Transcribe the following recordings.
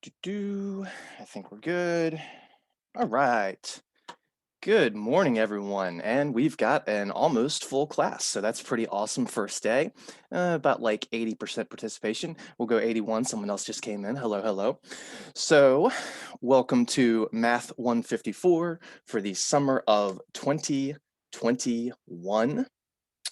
I think we're good. All right. Good morning, everyone. And we've got an almost full class. So that's pretty awesome first day. About like 80% participation. We'll go 81. Someone else just came in. Hello, hello. So welcome to Math 154 for the summer of 2021.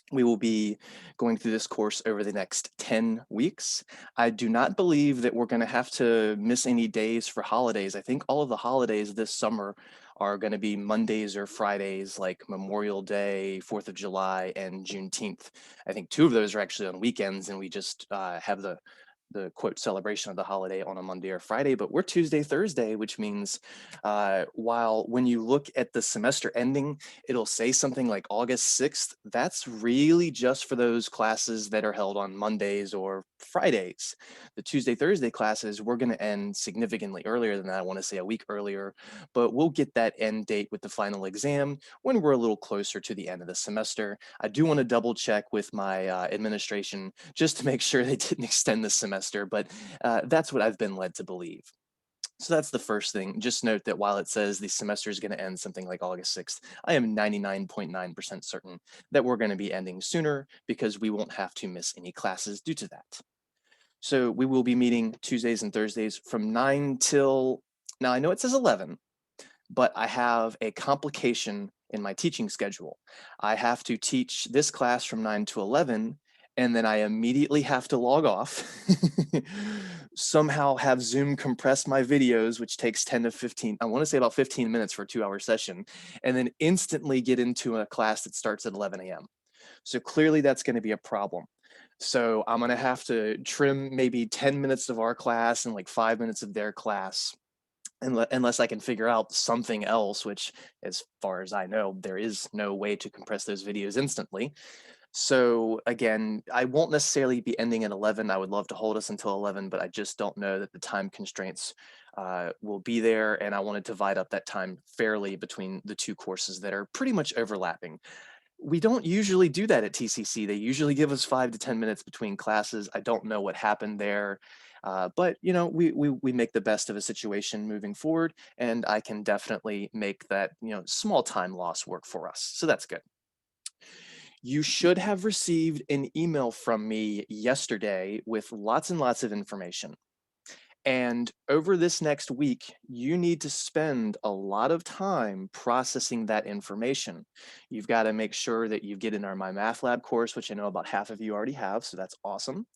We will be going through this course over the next 10 weeks. I do not believe that we're going to have to miss any days for holidays. I think all of the holidays this summer are going to be Mondays or Fridays, like Memorial Day, 4th of July, and Juneteenth. I think two of those are actually on weekends, and we just have the quote celebration of the holiday on a Monday or Friday, but we're Tuesday, Thursday, which means while when you look at the semester ending, it'll say something like August 6th. That's really just for those classes that are held on Mondays or Fridays. The Tuesday, Thursday classes, we're going to end significantly earlier than that. I want to say a week earlier, but we'll get that end date with the final exam when we're a little closer to the end of the semester. I do want to double check with my administration just to make sure they didn't extend the semester, but that's what I've been led to believe. So that's the first thing. Just note that while it says the semester is going to end something like August 6th, I am 99.9% certain that we're going to be ending sooner because we won't have to miss any classes due to that. So we will be meeting Tuesdays and Thursdays from 9 till, now I know it says 11, but I have a complication in my teaching schedule. I have to teach this class from 9 to 11, and then I immediately have to log off, somehow have Zoom compress my videos, which takes 10 to 15, I want to say about 15 minutes for a 2-hour session, and then instantly get into a class that starts at 11 a.m. So clearly that's going to be a problem. So I'm going to have to trim maybe 10 minutes of our class and like 5 minutes of their class unless I can figure out something else, which as far as I know, there is no way to compress those videos instantly. So again, I won't necessarily be ending at 11. I would love to hold us until 11, but I just don't know that the time constraints will be there. And I want to divide up that time fairly between the two courses that are pretty much overlapping. We don't usually do that at TCC. They usually give us 5 to 10 minutes between classes. I don't know what happened there, but you know, we make the best of a situation moving forward, and I can definitely make that small time loss work for us. So that's good. You should have received an email from me yesterday with lots and lots of information. And over this next week, you need to spend a lot of time processing that information. You've got to make sure that you get in our My Math Lab course, which I know about half of you already have, so that's awesome.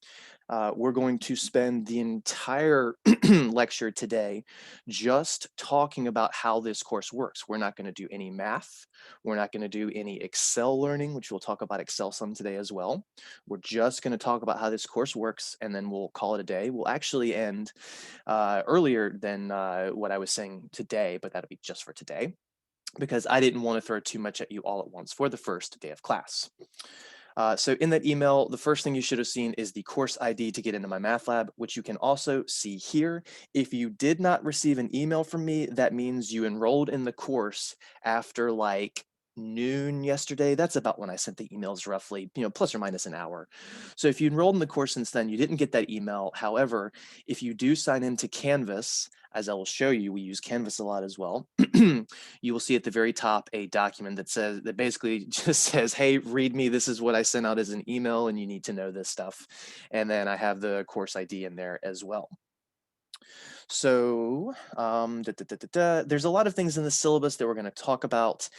We're going to spend the entire lecture today just talking about how this course works. We're not going to do any math. We're not going to do any Excel learning, which we'll talk about Excel some today as well. We're just going to talk about how this course works, and then we'll call it a day. We'll actually end earlier than what I was saying today, but that'll be just for today because I didn't want to throw too much at you all at once for the first day of class. So in that email, the first thing you should have seen is the course ID to get into my math lab, which you can also see here. If you did not receive an email from me, that means you enrolled in the course after like noon yesterday. That's about when I sent the emails roughly, plus or minus an hour. So if you enrolled in the course since then, you didn't get that email. However, if you do sign into Canvas, as I will show you, we use Canvas a lot as well. You will see at the very top a document that basically just says, hey, read me. This is what I sent out as an email, and you need to know this stuff. And then I have the course ID in there as well. So there's a lot of things in the syllabus that we're going to talk about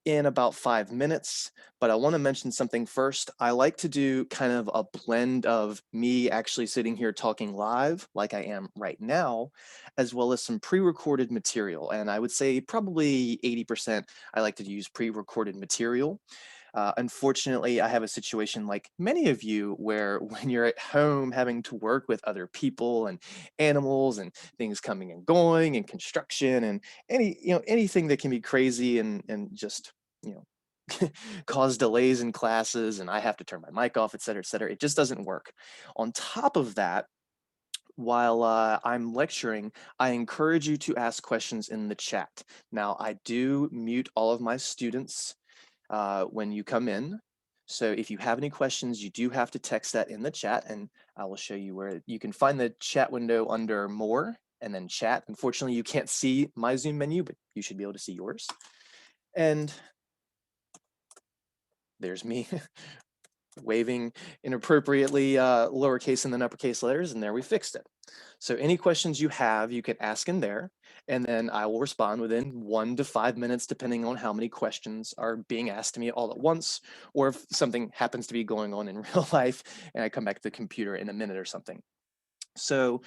in about 5 minutes, but I want to mention something first. I like to do kind of a blend of me actually sitting here talking live like I am right now, as well as some pre-recorded material. And I would say probably 80% I like to use pre-recorded material. Unfortunately, I have a situation like many of you where when you're at home having to work with other people and animals and things coming and going and construction and anything that can be crazy and just you know cause delays in classes and I have to turn my mic off, et cetera, et cetera. It just doesn't work. On top of that, while I'm lecturing, I encourage you to ask questions in the chat. Now, I do mute all of my students when you come in. So if you have any questions, you do have to text that in the chat, and I will show you where you can find the chat window under More, and then chat. Unfortunately, you can't see my Zoom menu, but you should be able to see yours. And there's me waving inappropriately lowercase and then uppercase letters, and there we fixed it. So any questions you have, you can ask in there, and then I will respond within 1 to 5 minutes, depending on how many questions are being asked to me all at once, or if something happens to be going on in real life and I come back to the computer in a minute or something. So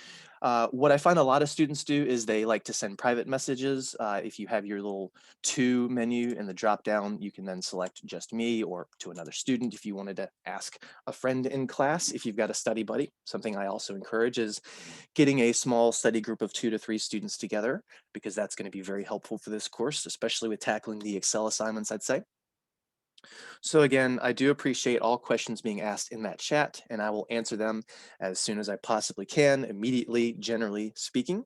what I find a lot of students do is they like to send private messages. If you have your little to menu in the drop down, you can then select just me or to another student if you wanted to ask a friend in class. If you've got a study buddy, something I also encourage is getting a small study group of 2 to 3 students together, because that's going to be very helpful for this course, especially with tackling the Excel assignments, I'd say. So again, I do appreciate all questions being asked in that chat, and I will answer them as soon as I possibly can, immediately, generally speaking.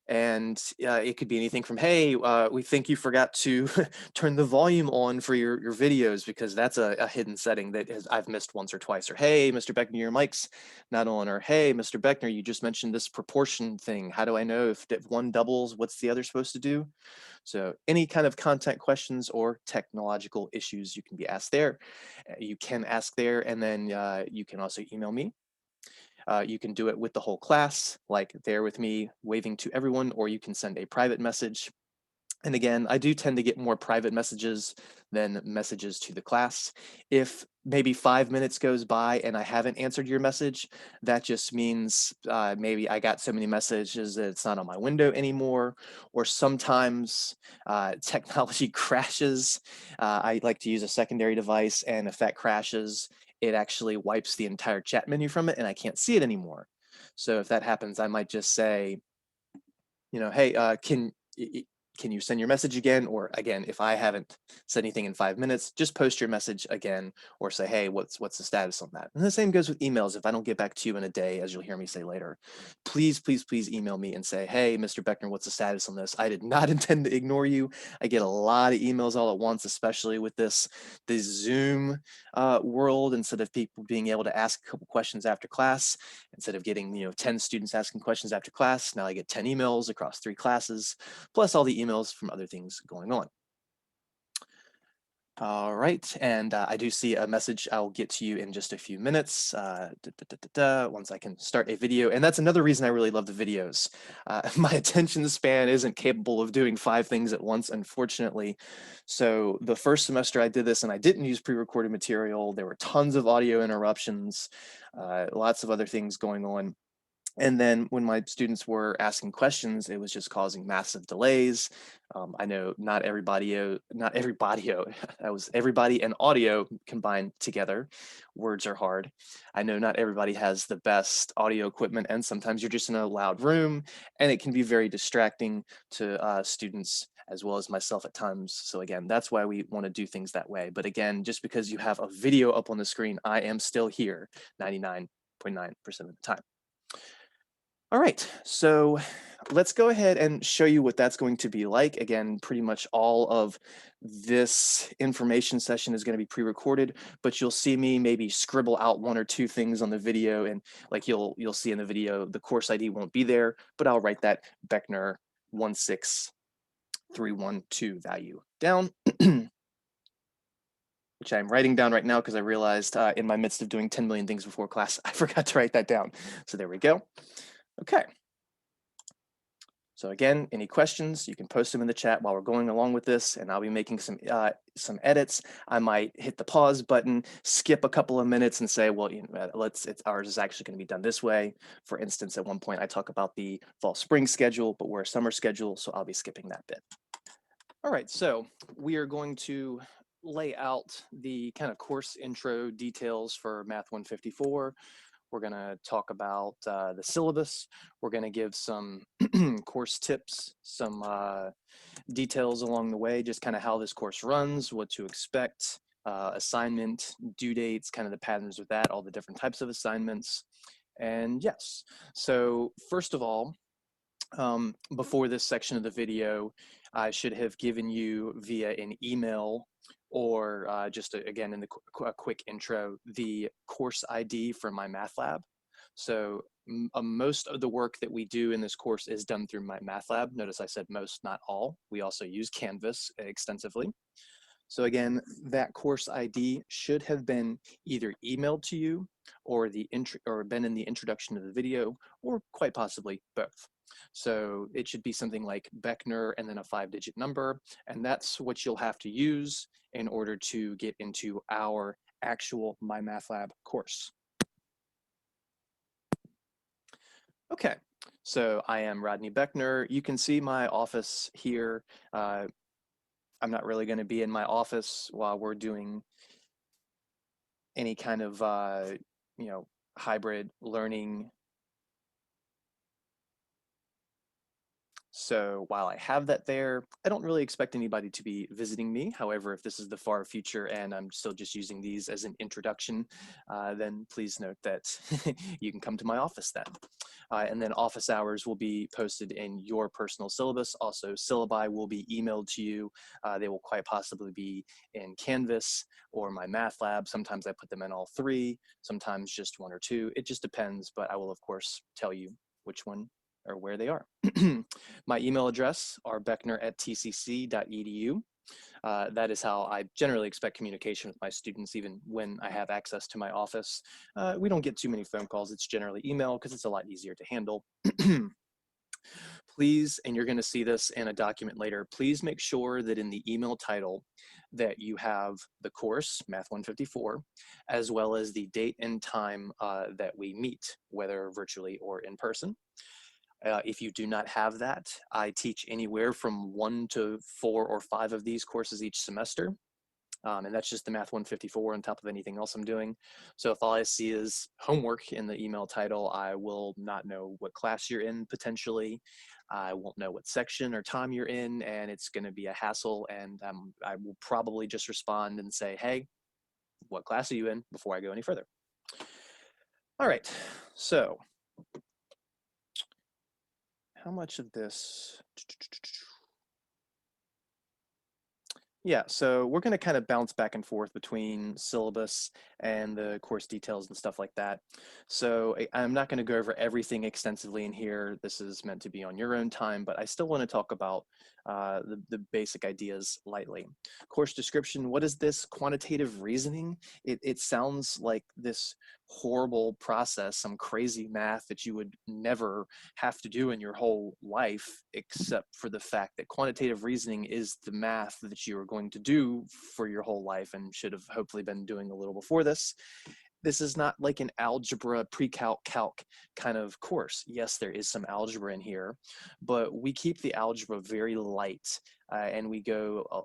And it could be anything from, hey, we think you forgot to turn the volume on for your videos, because that's a hidden setting that I've missed once or twice. Or, hey, Mr. Beckner, your mic's not on. Or, hey, Mr. Beckner, you just mentioned this proportion thing. How do I know if one doubles, what's the other supposed to do? So any kind of content questions or technological issues you can be asked there. You can ask there, and then you can also email me. You can do it with the whole class, like there with me waving to everyone, or you can send a private message. And again, I do tend to get more private messages than messages to the class. If maybe 5 minutes goes by and I haven't answered your message, that just means maybe I got so many messages that it's not on my window anymore, or sometimes technology crashes. I like to use a secondary device, and if that crashes, it actually wipes the entire chat menu from it and I can't see it anymore. So if that happens, I might just say, hey, can you send your message again? Or again, if I haven't said anything in 5 minutes, just post your message again, or say, hey, what's the status on that? And the same goes with emails. If I don't get back to you in a day, as you'll hear me say later, please, please, please email me and say, hey, Mr. Beckner, what's the status on this? I did not intend to ignore you. I get a lot of emails all at once, especially with this Zoom world. Instead of people being able to ask a couple questions after class, instead of getting 10 students asking questions after class, now I get 10 emails across 3 classes, plus all the emails from other things going on. All right, and I do see a message I'll get to you in just a few minutes, once I can start a video. And that's another reason I really love the videos. My attention span isn't capable of doing 5 things at once, unfortunately. So the first semester I did this and I didn't use pre-recorded material. There were tons of audio interruptions, lots of other things going on. And then when my students were asking questions, it was just causing massive delays. I know not everybody, that was everybody and audio combined together. Words are hard. I know not everybody has the best audio equipment, and sometimes you're just in a loud room, and it can be very distracting to students as well as myself at times. So again, that's why we want to do things that way. But again, just because you have a video up on the screen, I am still here 99.9% of the time. All right, so let's go ahead and show you what that's going to be like. Again, pretty much all of this information session is going to be pre-recorded, but you'll see me maybe scribble out 1 or 2 things on the video, and like you'll see in the video, the course ID won't be there, but I'll write that Beckner 16312 value down, which I'm writing down right now because I realized in my midst of doing 10 million things before class, I forgot to write that down. So there we go. Okay. So again, any questions, you can post them in the chat while we're going along with this, and I'll be making some edits. I might hit the pause button, skip a couple of minutes and say, well, ours is actually going to be done this way. For instance, at one point I talk about the fall spring schedule, but we're a summer schedule, so I'll be skipping that bit. All right, so we are going to lay out the kind of course intro details for Math 154. We're going to talk about the syllabus. We're going to give some course tips, some details along the way, just kind of how this course runs, what to expect, assignment, due dates, kind of the patterns with that, all the different types of assignments. And yes, so first of all, before this section of the video, I should have given you via an email or again in the quick intro, the course ID for my math lab. So most of the work that we do in this course is done through my math lab. Notice I said most, not all. We also use Canvas extensively. So again, that course ID should have been either emailed to you or been in the introduction to the video, or quite possibly both. So it should be something like Beckner and then a 5-digit number, and that's what you'll have to use in order to get into our actual MyMathLab course. Okay, so I am Rodney Beckner. You can see my office here. I'm not really going to be in my office while we're doing any kind of hybrid learning. So while I have that there, I don't really expect anybody to be visiting me. However, if this is the far future and I'm still just using these as an introduction, then please note that you can come to my office then. And then office hours will be posted in your personal syllabus. Also, syllabi will be emailed to you. They will quite possibly be in Canvas or my math lab. Sometimes I put them in all three, sometimes just one or two. It just depends, but I will, of course, tell you which one or where they are. My email address are beckner@tcc.edu. That is how I generally expect communication with my students, even when I have access to my office. We don't get too many phone calls. It's generally email because it's a lot easier to handle. Please, and you're going to see this in a document later, please make sure that in the email title that you have the course, Math 154, as well as the date and time that we meet, whether virtually or in person. If you do not have that, I teach anywhere from 1 to 4 or 5 of these courses each semester. And that's just the Math 154 on top of anything else I'm doing. So if all I see is homework in the email title, I will not know what class you're in potentially. I won't know what section or time you're in, and it's going to be a hassle. And I will probably just respond and say, hey, what class are you in, before I go any further. All right, so how much of this? Yeah, so we're going to kind of bounce back and forth between syllabus and the course details and stuff like that. So I'm not going to go over everything extensively in here. This is meant to be on your own time, but I still want to talk about the basic ideas lightly. Course description, what is this? Quantitative reasoning? It sounds like this horrible process, some crazy math that you would never have to do in your whole life, except for the fact that quantitative reasoning is the math that you are going to do for your whole life and should have hopefully been doing a little before this. This is not like an algebra, pre-calc, calc kind of course. Yes, there is some algebra in here, but we keep the algebra very light and we go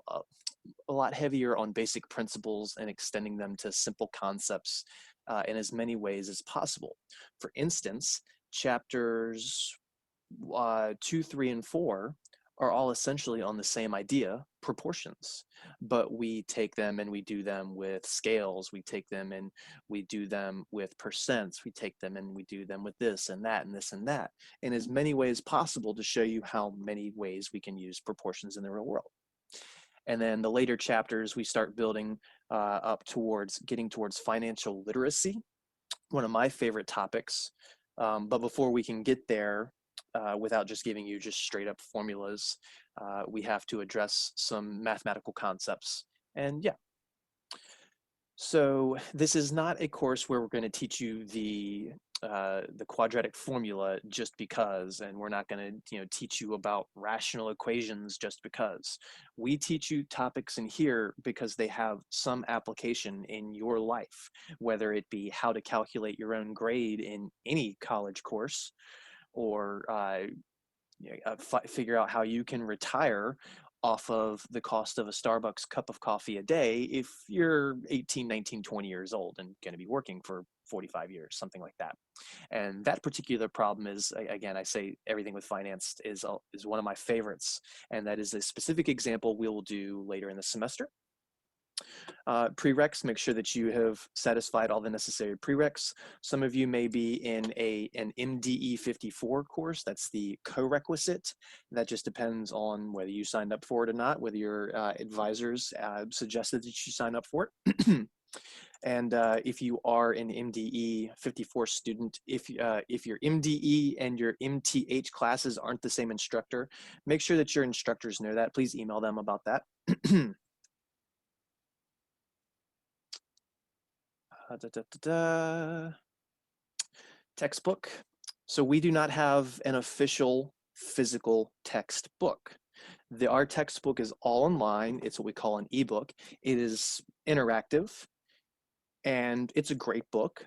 a lot heavier on basic principles and extending them to simple concepts in as many ways as possible. For instance, chapters 2, 3, and 4 are all essentially on the same idea, proportions, but we take them and we do them with scales, we take them and we do them with percents, we take them and we do them with this and that and this and that, in as many ways possible to show you how many ways we can use proportions in the real world. And then the later chapters, we start building up towards getting towards financial literacy, one of my favorite topics. But before we can get there, without just giving you just straight up formulas, we have to address some mathematical concepts. And yeah, so this is not a course where we're going to teach you the quadratic formula just because, and we're not going to teach you about rational equations just because. We teach you topics in here because they have some application in your life, whether it be how to calculate your own grade in any college course, or figure out how you can retire off of the cost of a Starbucks cup of coffee a day if you're 18, 19, 20 years old and going to be working for 45 years, something like that. And that particular problem is, again, I say everything with finance is one of my favorites. And that is a specific example we will do later in the semester. Prereqs, make sure that you have satisfied all the necessary prereqs. Some of you may be in an MDE 54 course. That's the co-requisite. That just depends on whether you signed up for it or not, whether your advisors suggested that you sign up for it. And if you are an MDE 54 student, if your MDE and your MTH classes aren't the same instructor, make sure that your instructors know that. Please email them about that. Da, da, da, da. Textbook. So we do not have an official physical textbook. Our textbook is all online. It's what we call an ebook. It is interactive and it's a great book,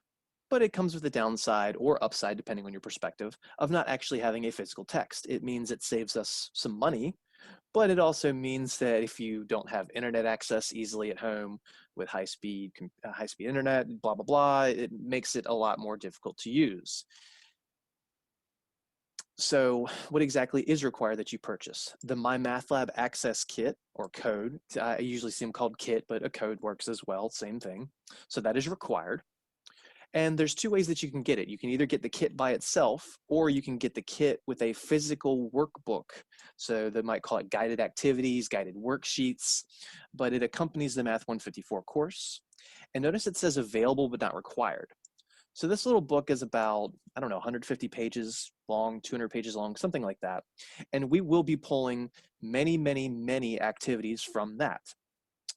but it comes with a downside or upside, depending on your perspective, of not actually having a physical text. It means it saves us some money, but it also means that if you don't have internet access easily at home with high-speed internet, blah, blah, blah, it makes it a lot more difficult to use. So what exactly is required that you purchase? The MyMathLab Access Kit or code. I usually see them called kit, but a code works as well, same thing. So that is required. And there's two ways that you can get it. You can either get the kit by itself, or you can get the kit with a physical workbook. So they might call it guided activities, guided worksheets, but it accompanies the Math 154 course. And notice it says available but not required. So this little book is about, I don't know, 150 pages long, 200 pages long, something like that. And we will be pulling many, many, many activities from that.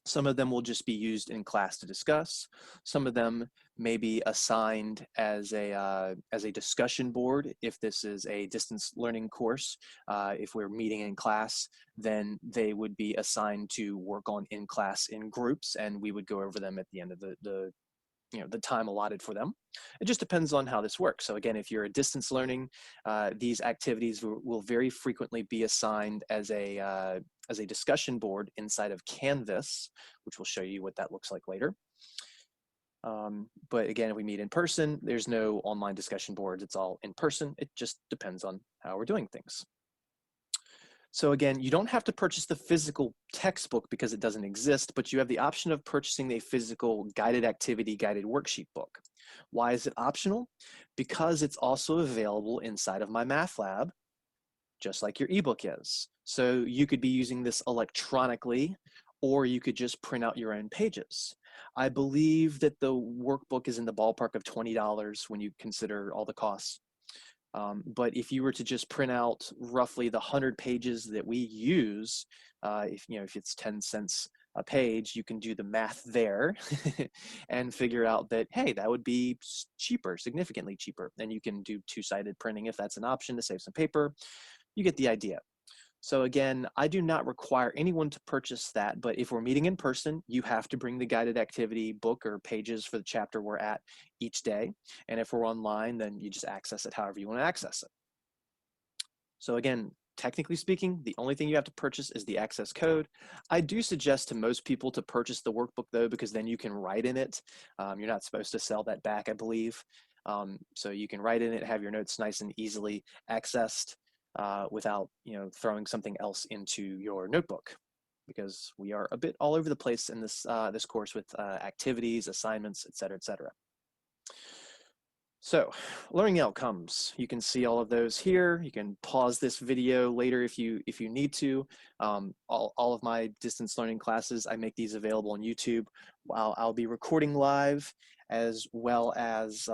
Some of them will just be used in class to discuss. Some of them may be assigned as a discussion board. If this is a distance learning course, if we're meeting in class, then they would be assigned to work on in class in groups, and we would go over them at the end of the time allotted for them. It just depends on how this works. So again, if you're a distance learning, these activities will very frequently be assigned as a discussion board inside of Canvas, which will show you what that looks like later. But again, if we meet in person, there's no online discussion boards. It's all in person. It just depends on how we're doing things. So again, you don't have to purchase the physical textbook because it doesn't exist, but you have the option of purchasing a physical guided activity, guided worksheet book. Why is it optional? Because it's also available inside of MyMathLab, just like your ebook is. So you could be using this electronically, or you could just print out your own pages. I believe that the workbook is in the ballpark of $20 when you consider all the costs. But if you were to just print out roughly the 100 pages that we use, if it's 10 cents a page, you can do the math there and figure out that, hey, that would be cheaper, significantly cheaper. And you can do two-sided printing if that's an option to save some paper. You get the idea. So again, I do not require anyone to purchase that, but if we're meeting in person, you have to bring the guided activity book or pages for the chapter we're at each day. And if we're online, then you just access it however you want to access it. So again, technically speaking, the only thing you have to purchase is the access code. I do suggest to most people to purchase the workbook though, because then you can write in it. You're not supposed to sell that back, I believe. So you can write in it, have your notes nice and easily accessed without throwing something else into your notebook, because we are a bit all over the place in this this course with activities, assignments, et cetera, et cetera. So, learning outcomes, you can see all of those here. You can pause this video later if you need to. All of my distance learning classes, I make these available on YouTube. I'll be recording live as well as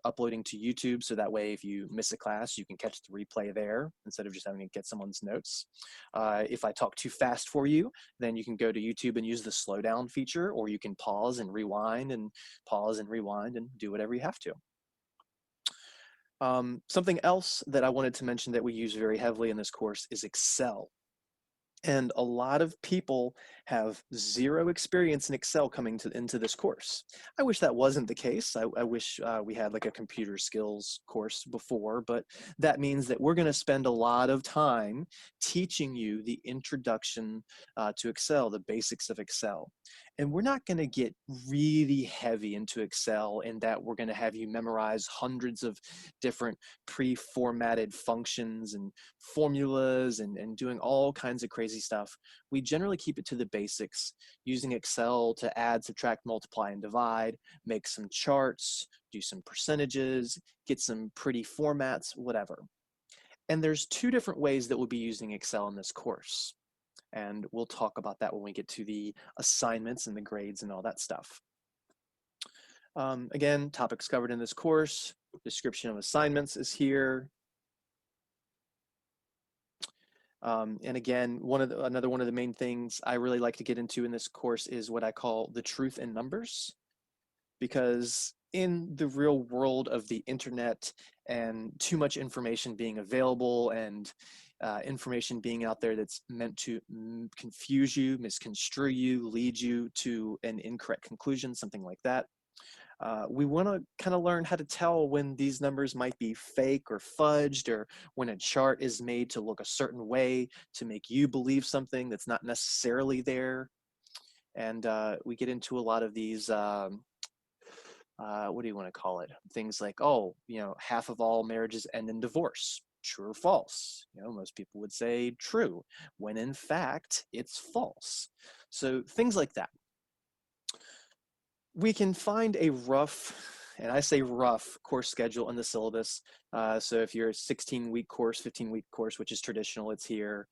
uploading to YouTube, so that way if you miss a class, you can catch the replay there instead of just having to get someone's notes. If I talk too fast for you, then you can go to YouTube and use the slow down feature, or you can pause and rewind and pause and rewind and do whatever you have to. Something else that I wanted to mention that we use very heavily in this course is Excel. And a lot of people have zero experience in Excel coming into this course. I wish that wasn't the case. I wish we had like a computer skills course before, but that means that we're going to spend a lot of time teaching you the introduction to Excel, the basics of Excel. And we're not going to get really heavy into Excel in that we're going to have you memorize hundreds of different pre-formatted functions and formulas and doing all kinds of crazy stuff. We generally keep it to the basics, using Excel to add, subtract, multiply, and divide, make some charts, do some percentages, get some pretty formats, whatever. And there's two different ways that we'll be using Excel in this course. And we'll talk about that when we get to the assignments and the grades and all that stuff. Again, topics covered in this course, description of assignments is here. And again, another one of the main things I really like to get into in this course is what I call the truth in numbers, because in the real world of the internet and too much information being available and information being out there that's meant to confuse you, misconstrue you, lead you to an incorrect conclusion, something like that. We want to kind of learn how to tell when these numbers might be fake or fudged, or when a chart is made to look a certain way to make you believe something that's not necessarily there. And we get into a lot of these, what do you want to call it? Things like, oh, half of all marriages end in divorce. True or false? Most people would say true, when in fact it's false. So things like that. We can find a rough, and I say rough, course schedule in the syllabus. So if you're a 16-week course, 15-week course, which is traditional, it's here.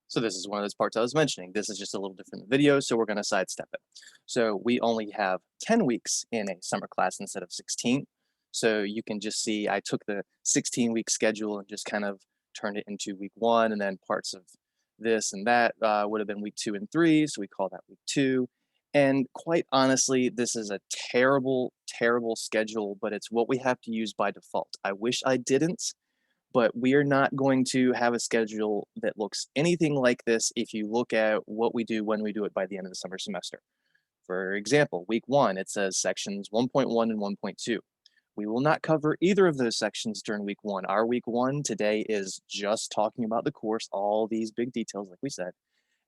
So this is one of those parts I was mentioning. This is just a little different video, so we're going to sidestep it. So we only have 10 weeks in a summer class instead of 16. So you can just see I took the 16-week schedule and just kind of turned it into week 1, and then parts of this and that would have been week 2 and 3, so we call that week 2. And quite honestly, this is a terrible, terrible schedule, but it's what we have to use by default. I wish I didn't, but we are not going to have a schedule that looks anything like this if you look at what we do when we do it by the end of the summer semester. For example, week 1, it says sections 1.1 and 1.2. We will not cover either of those sections during week 1. Our week 1 today is just talking about the course, all these big details, like we said.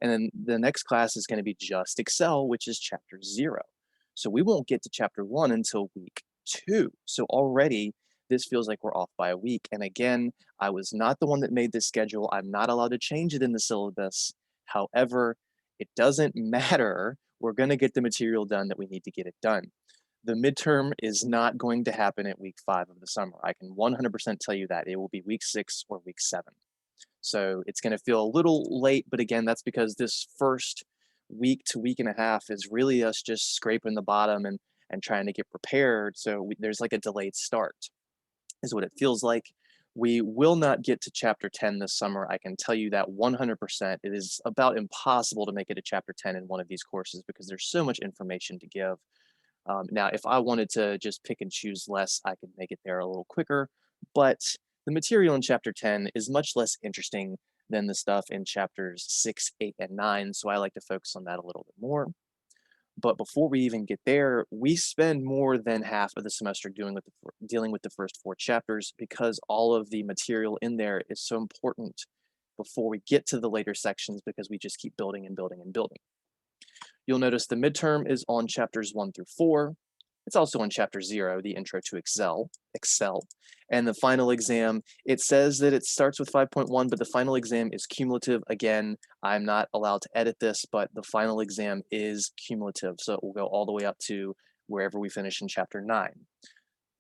And then the next class is going to be just Excel, which is chapter 0. So we won't get to chapter 1 until week 2. So already this feels like we're off by a week. And again, I was not the one that made this schedule. I'm not allowed to change it in the syllabus. However, it doesn't matter. We're going to get the material done that we need to get it done. The midterm is not going to happen at week 5 of the summer. I can 100% tell you that. It will be week 6 or week 7. So it's going to feel a little late, but again, that's because this first week to week and a half is really us just scraping the bottom and trying to get prepared. So there's like a delayed start, is what it feels like. We will not get to chapter 10 this summer. I can tell you that 100%. It is about impossible to make it to chapter 10 in one of these courses because there's so much information to give. Now, if I wanted to just pick and choose less, I could make it there a little quicker, but the material in chapter 10 is much less interesting than the stuff in chapters 6, 8, and 9, so I like to focus on that a little bit more. But before we even get there, we spend more than half of the semester dealing with the first 4 chapters because all of the material in there is so important before we get to the later sections because we just keep building and building and building. You'll notice the midterm is on chapters 1 through 4. It's also on chapter 0, the intro to Excel. And the final exam, it says that it starts with 5.1, but the final exam is cumulative. Again, I'm not allowed to edit this, but the final exam is cumulative. So it will go all the way up to wherever we finish in chapter 9.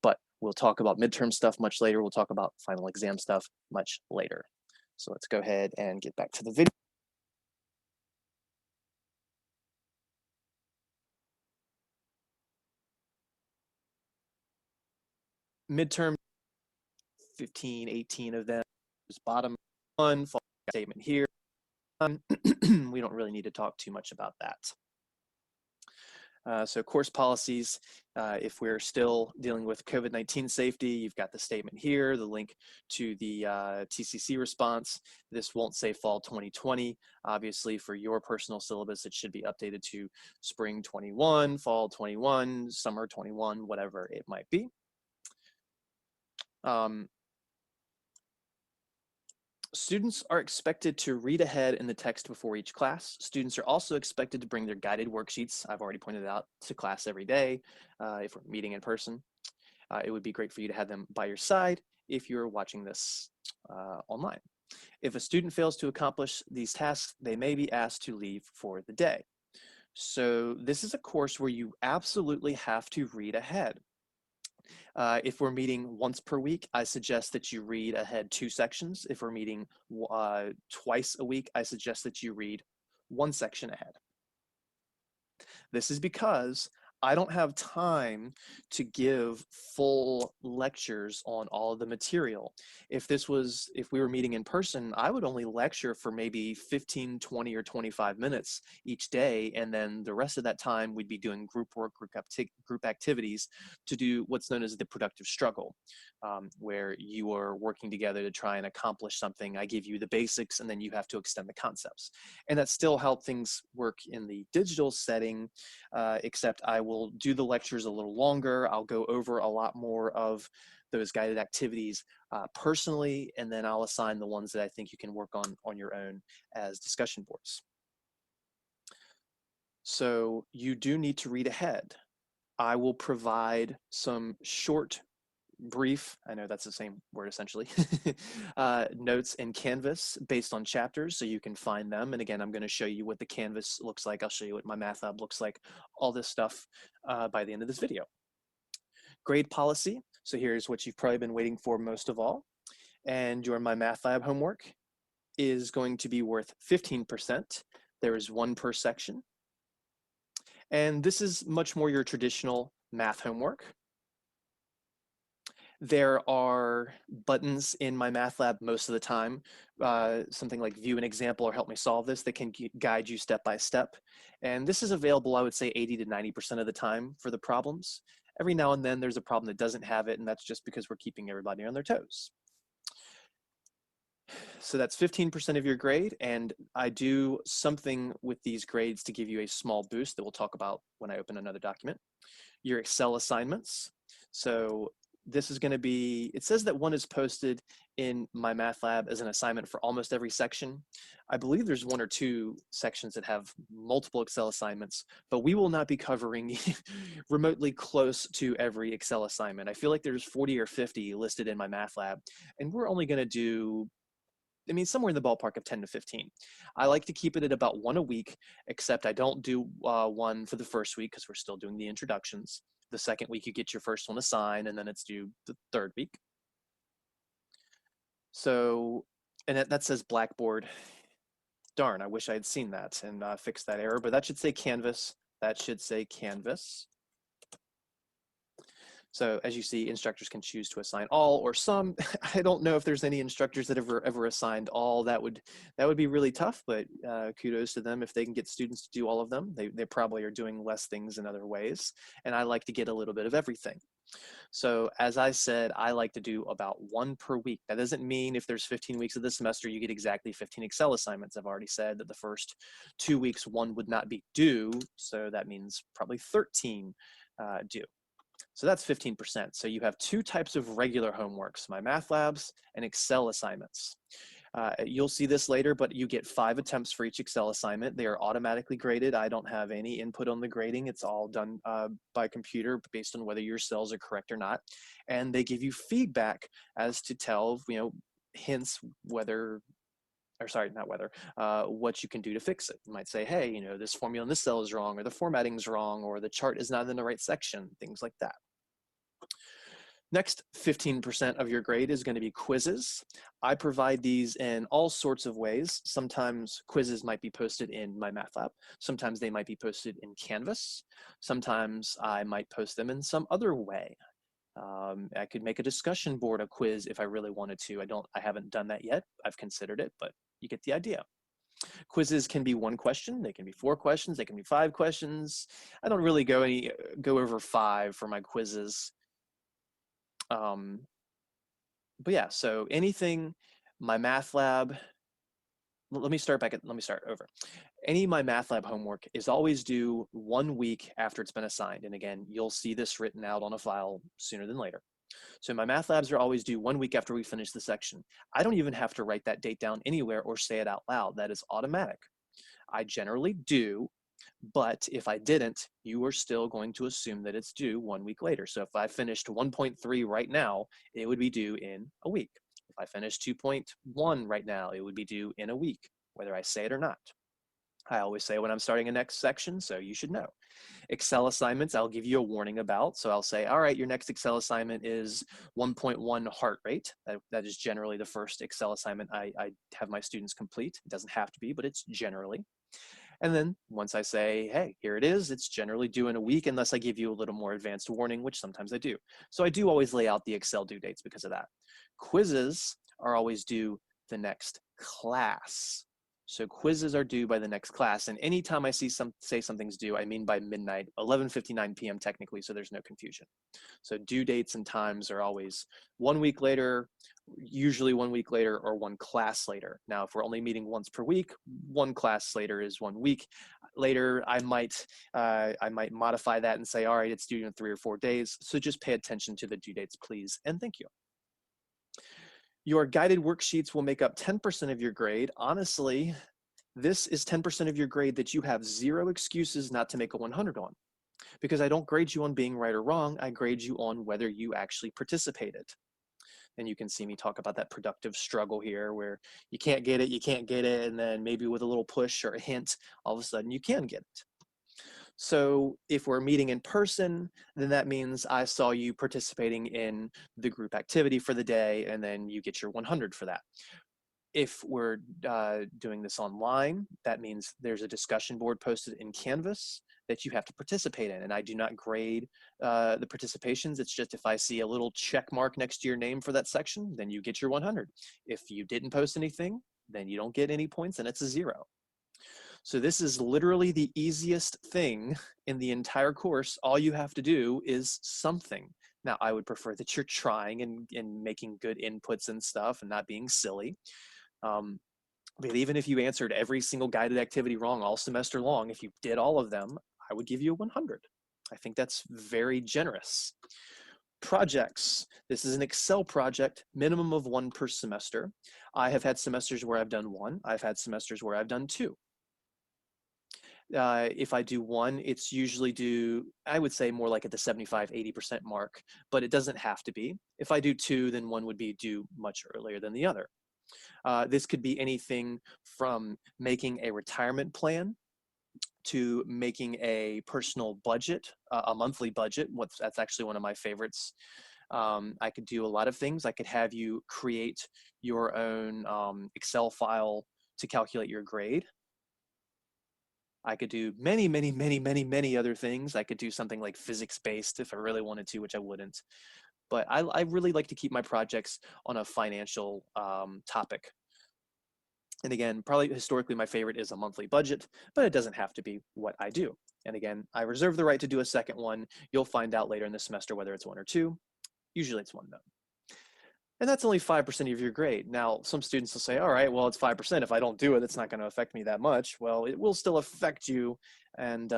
But we'll talk about midterm stuff much later. We'll talk about final exam stuff much later. So let's go ahead and get back to the video. Midterm, 15, 18 of them. Bottom one, statement here. We don't really need to talk too much about that. So course policies, if we're still dealing with COVID-19 safety, you've got the statement here, the link to the TCC response. This won't say fall 2020. Obviously, for your personal syllabus, it should be updated to spring 21, fall 21, summer 21, whatever it might be. Students are expected to read ahead in the text before each class. Students are also expected to bring their guided worksheets, I've already pointed out, to class every day if we're meeting in person. It would be great for you to have them by your side if you're watching this online. If a student fails to accomplish these tasks, they may be asked to leave for the day. So this is a course where you absolutely have to read ahead. If we're meeting once per week, I suggest that you read ahead 2 sections. If we're meeting twice a week, I suggest that you read 1 section ahead. This is because I don't have time to give full lectures on all of the material. If we were meeting in person, I would only lecture for maybe 15, 20, or 25 minutes each day. And then the rest of that time, we'd be doing group work, group activities to do what's known as the productive struggle, where you are working together to try and accomplish something. I give you the basics, and then you have to extend the concepts. And that still how things work in the digital setting, except I will do the lectures a little longer. I'll go over a lot more of those guided activities personally, and then I'll assign the ones that I think you can work on your own as discussion boards. So you do need to read ahead. I will provide some short, brief, I know that's the same word essentially, notes in Canvas based on chapters so you can find them. And again, I'm going to show you what the Canvas looks like. I'll show you what my math lab looks like, all this stuff by the end of this video. Grade policy. So here's what you've probably been waiting for most of all. And your My Math Lab homework is going to be worth 15%. There is one per section. And this is much more your traditional math homework. There are buttons in my math lab most of the time, something like view an example or help me solve this, that can guide you step by step. And this is available, I would say 80 to 90% of the time for the problems. Every now and then there's a problem that doesn't have it, and that's just because we're keeping everybody on their toes. So that's 15% of your grade, and I do something with these grades to give you a small boost that we'll talk about when I open another document. Your Excel assignments. So this is going to be, it says that one is posted in my math lab as an assignment for almost every section. I believe there's 1 or 2 sections that have multiple Excel assignments, but we will not be covering remotely close to every Excel assignment. I feel like there's 40 or 50 listed in my math lab, and we're only going to do, I mean, somewhere in the ballpark of 10 to 15. I like to keep it at about 1 a week, except I don't do one for the first week because we're still doing the introductions. The second week, you get your first one assigned, and then it's due the third week. So, and that says Blackboard. Darn, I wish I had seen that and fixed that error, but that should say Canvas. That should say Canvas. So as you see, instructors can choose to assign all or some. I don't know if there's any instructors that ever assigned all. That would be really tough, but kudos to them if they can get students to do all of them. They probably are doing less things in other ways, and I like to get a little bit of everything. So as I said, I like to do about 1 per week. That doesn't mean if there's 15 weeks of the semester, you get exactly 15 Excel assignments. I've already said that the first 2 weeks, 1 would not be due, so that means probably 13 due. So that's 15%. So you have 2 types of regular homeworks, my math labs and Excel assignments. You'll see this later, but you get 5 attempts for each Excel assignment. They are automatically graded. I don't have any input on the grading. It's all done by computer based on whether your cells are correct or not. And they give you feedback as to tell, hints whether, or sorry, not whether, what you can do to fix it. You might say, hey, this formula in this cell is wrong, or the formatting's wrong, or the chart is not in the right section, things like that. Next 15% of your grade is going to be quizzes. I provide these in all sorts of ways. Sometimes quizzes might be posted in my math lab. Sometimes they might be posted in Canvas. Sometimes I might post them in some other way. I could make a discussion board, a quiz, if I really wanted to. I haven't done that yet. I've considered it, but you get the idea. Quizzes can be 1 question, they can be 4 questions, they can be 5 questions. I don't really go over 5 for my quizzes. But yeah, so anything, my math lab, let me start over. Any my math lab homework is always due 1 week after it's been assigned. And again, you'll see this written out on a file sooner than later. So my math labs are always due 1 week after we finish the section. I don't even have to write that date down anywhere or say it out loud. That is automatic. I generally do, but if I didn't, you are still going to assume that it's due 1 week later. So if I finished 1.3 right now, it would be due in a week. If I finish 2.1 right now, it would be due in a week, whether I say it or not. I always say when I'm starting a next section, so you should know. Excel assignments, I'll give you a warning about. So I'll say, all right, your next Excel assignment is 1.1 heart rate. That is generally the first Excel assignment I have my students complete. It doesn't have to be, but it's generally. And then once I say, hey, here it is, it's generally due in a week unless I give you a little more advanced warning, which sometimes I do. So I do always lay out the Excel due dates because of that. Quizzes are always due the next class. So quizzes are due by the next class. And anytime I say something's due, I mean by midnight, 11:59 p.m. technically, so there's no confusion. So due dates and times are always 1 week later, usually 1 week later, or one class later. Now, if we're only meeting once per week, one class later is 1 week later. I might modify that and say, all right, it's due in 3 or 4 days. So just pay attention to the due dates, please, and thank you. Your guided worksheets will make up 10% of your grade. Honestly, this is 10% of your grade that you have zero excuses not to make a 100 on, because I don't grade you on being right or wrong. I grade you on whether you actually participated. And you can see me talk about that productive struggle here where you can't get it, and then maybe with a little push or a hint, all of a sudden you can get it. So if we're meeting in person, then that means I saw you participating in the group activity for the day, and then you get your 100 for that. If we're doing this online, that means there's a discussion board posted in Canvas that you have to participate in. And I do not grade the participations. It's just if I see a little check mark next to your name for that section, then you get your 100. If you didn't post anything, then you don't get any points and it's a 0. So this is literally the easiest thing in the entire course. All you have to do is something. Now, I would prefer that you're trying and making good inputs and stuff and not being silly. But even if you answered every single guided activity wrong all semester long, if you did all of them, I would give you a 100. I think that's very generous. Projects. This is an Excel project, minimum of 1 per semester. I have had semesters where I've done 1. I've had semesters where I've done 2. If I do 1, it's usually due, I would say more like at the 75–80% mark, but it doesn't have to be. If I do 2, then 1 would be due much earlier than the other. This could be anything from making a retirement plan to making a personal budget, a monthly budget. That's actually one of my favorites. I could do a lot of things. I could have you create your own Excel file to calculate your grade. I could do many other things. I could do something like physics-based if I really wanted to, which I wouldn't. But I really like to keep my projects on a financial topic. And again, probably historically my favorite is a monthly budget, but it doesn't have to be what I do. And again, I reserve the right to do a second one. You'll find out later in the semester whether it's 1 or 2. Usually it's 1 though. And that's only 5% of your grade. Now, some students will say, all right, well, it's 5%. If I don't do it, it's not going to affect me that much. Well, it will still affect you. And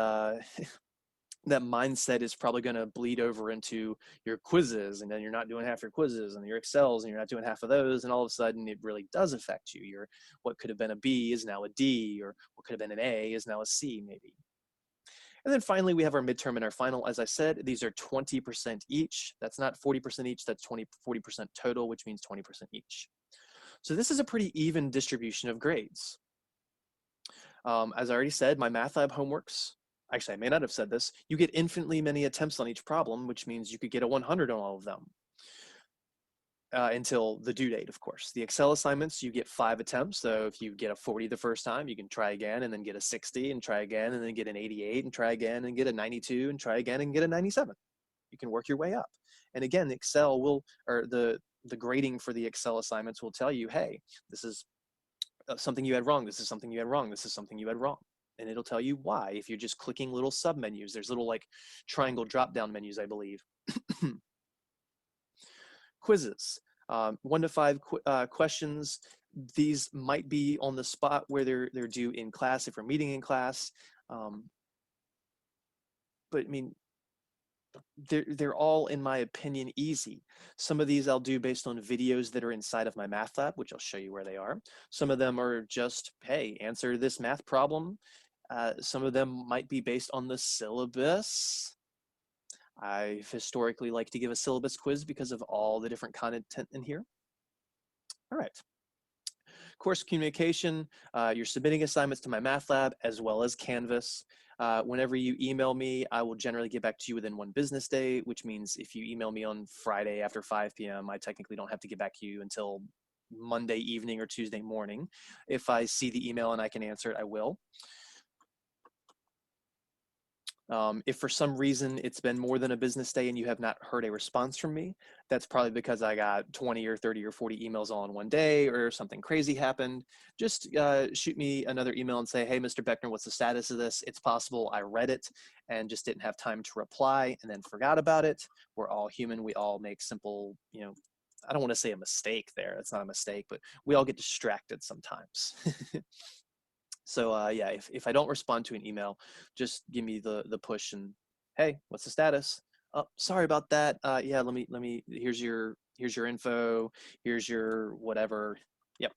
that mindset is probably going to bleed over into your quizzes, and then you're not doing half your quizzes, and your Excels, and you're not doing half of those, and all of a sudden it really does affect you. What could have been a B is now a D, or what could have been an A is now a C, maybe. And then finally, we have our midterm and our final. As I said, these are 20% each. That's not 40% each, that's 40% total, which means 20% each. So this is a pretty even distribution of grades. As I already said, my math lab homeworks, actually, I may not have said this, you get infinitely many attempts on each problem, which means you could get a 100 on all of them. Until the due date, of course. The Excel assignments, you get 5 attempts. So if you get a 40 the first time, you can try again and then get a 60 and try again and then get an 88 and try again and get a 92 and try again and get a 97. You can work your way up. And again, Excel will, or the grading for the Excel assignments will tell you, hey, this is something you had wrong. This is something you had wrong. This is something you had wrong. And it'll tell you why if you're just clicking little sub menus. There's little like triangle drop down menus, I believe. Quizzes, 1 to 5 questions. These might be on the spot where they're due in class if we're meeting in class. But I mean, they're all, in my opinion, easy. Some of these I'll do based on videos that are inside of my math lab, which I'll show you where they are. Some of them are just, hey, answer this math problem. Some of them might be based on the syllabus. I historically like to give a syllabus quiz because of all the different content in here. All right. Course communication, you're submitting assignments to my math lab as well as Canvas. Whenever you email me, I will generally get back to you within 1 business day, which means if you email me on Friday after 5 p.m., I technically don't have to get back to you until Monday evening or Tuesday morning. If I see the email and I can answer it, I will. If for some reason it's been more than a business day and you have not heard a response from me, that's probably because I got 20 or 30 or 40 emails all in one day or something crazy happened. Just shoot me another email and say, hey, Mr. Beckner, what's the status of this? It's possible I read it and just didn't have time to reply and then forgot about it. We're all human. We all make simple, I don't want to say a mistake there. It's not a mistake, but we all get distracted sometimes. So yeah, if I don't respond to an email, just give me the push and hey, what's the status? Oh, sorry about that. Yeah, let me. Here's your info. Here's your whatever. Yep.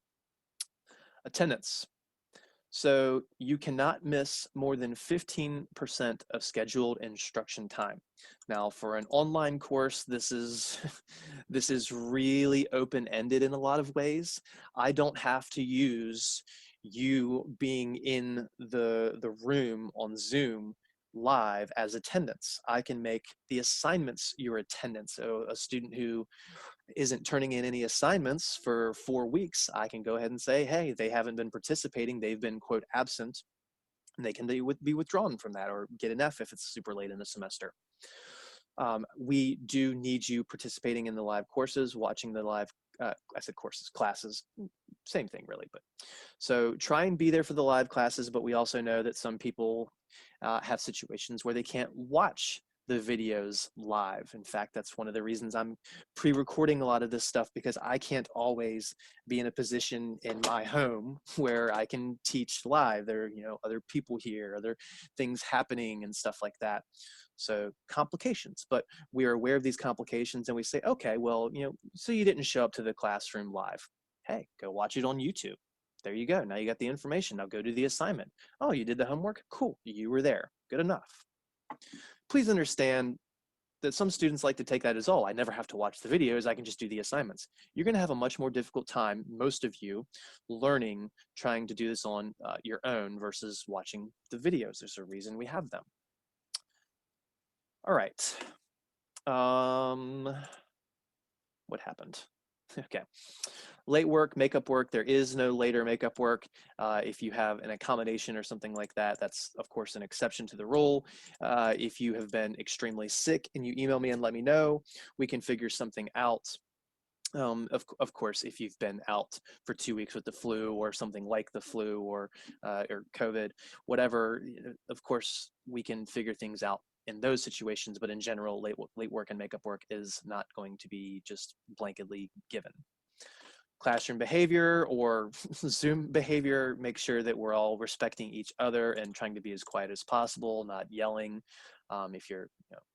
Attendance. So you cannot miss more than 15% of scheduled instruction time. Now, for an online course, this is this is really open-ended in a lot of ways. I don't have to use you being in the room on Zoom live as attendance. I can make the assignments your attendance. So a student who isn't turning in any assignments for 4 weeks, I can go ahead and say, hey, they haven't been participating. They've been, quote, absent, and they can be withdrawn from that or get an F if it's super late in the semester. We do need you participating in the live courses, watching the live, I said courses, classes, same thing really, but so try and be there for the live classes, but we also know that some people have situations where they can't watch the videos live. In fact, that's one of the reasons I'm pre-recording a lot of this stuff, because I can't always be in a position in my home where I can teach live. There are, other people here, other things happening and stuff like that. So complications, but we are aware of these complications and we say, okay, well, so you didn't show up to the classroom live. Hey, go watch it on YouTube. There you go. Now you got the information. Now go do the assignment. Oh, you did the homework? Cool. You were there. Good enough. Please understand that some students like to take that as, oh, I never have to watch the videos. I can just do the assignments. You're going to have a much more difficult time, most of you, learning, trying to do this on your own versus watching the videos. There's a reason we have them. All right. What happened? Okay. Late work, makeup work, there is no later makeup work. If you have an accommodation or something like that, that's of course an exception to the rule. If you have been extremely sick and you email me and let me know, we can figure something out. Of course, if you've been out for 2 weeks with the flu or something like the flu or COVID, whatever, of course, we can figure things out in those situations, but in general, late work and makeup work is not going to be just blanketly given. Classroom behavior or Zoom behavior, make sure that we're all respecting each other and trying to be as quiet as possible, not yelling. If you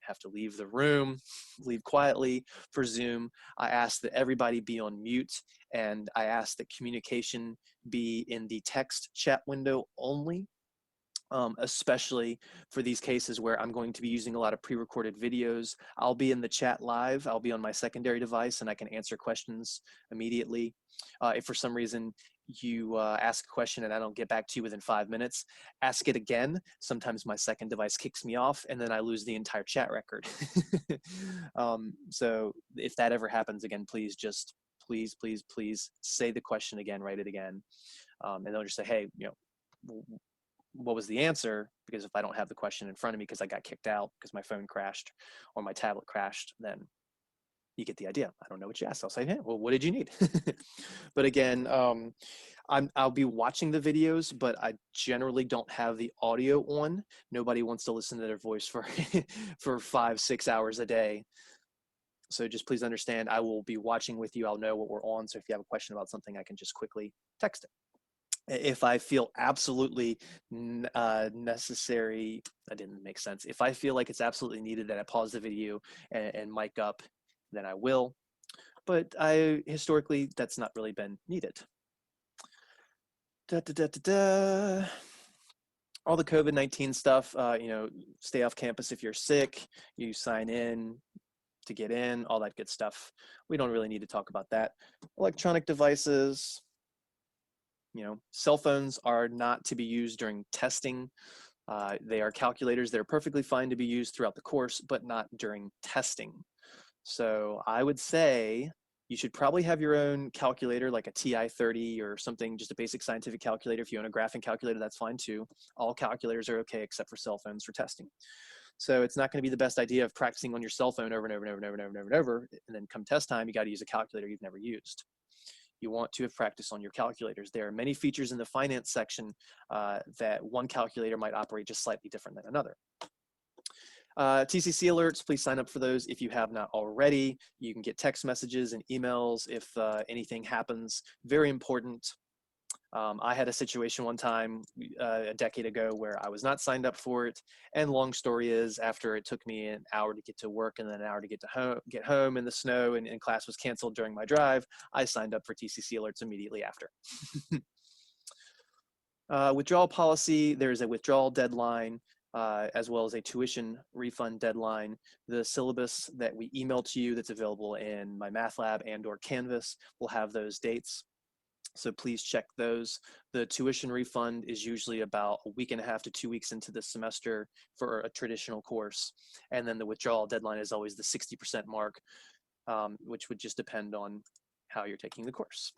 have to leave the room, leave quietly. For Zoom, I ask that everybody be on mute, and I ask that communication be in the text chat window only. Especially for these cases where I'm going to be using a lot of pre-recorded videos. I'll be in the chat live, I'll be on my secondary device, and I can answer questions immediately. If for some reason you ask a question and I don't get back to you within 5 minutes, ask it again. Sometimes my second device kicks me off and then I lose the entire chat record. So if that ever happens again, please just, please say the question again, write it again. And they'll just say, hey, what was the answer? Because if I don't have the question in front of me because I got kicked out because my phone crashed or my tablet crashed, then you get the idea. I don't know what you asked. I'll say, hey, well, what did you need? But again, I'll be watching the videos, but I generally don't have the audio on. Nobody wants to listen to their voice for for 5-6 hours a day. So just please understand, I will be watching with you. I'll know what we're on. So if you have a question about something, I can just quickly text it. If I feel absolutely necessary, that didn't make sense. If I feel like it's absolutely needed that I pause the video and mic up, then I will. But historically, that's not really been needed. All the COVID-19 stuff, stay off campus if you're sick, you sign in, to get in, all that good stuff. We don't really need to talk about that. Electronic devices, cell phones are not to be used during testing. They are calculators that are perfectly fine to be used throughout the course, but not during testing. So I would say you should probably have your own calculator, like a TI-30 or something, just a basic scientific calculator. If you own a graphing calculator, that's fine too. All calculators are okay except for cell phones for testing. So it's not going to be the best idea of practicing on your cell phone over and over and over and over and over and over and over, and then come test time, you got to use a calculator you've never used. You want to have practice on your calculators. There are many features in the finance section that one calculator might operate just slightly different than another. TCC alerts, please sign up for those if you have not already. You can get text messages and emails if anything happens. Very important. I had a situation one time a decade ago where I was not signed up for it. And long story is, after it took me an hour to get to work and then an hour to get home in the snow, and class was canceled during my drive, I signed up for TCC alerts immediately after. Withdrawal policy, there's a withdrawal deadline, as well as a tuition refund deadline. The syllabus that we email to you that's available in my math lab and or Canvas will have those dates. So please check those. The tuition refund is usually about a week and a half to 2 weeks into the semester for a traditional course. And then the withdrawal deadline is always the 60% mark, which would just depend on how you're taking the course.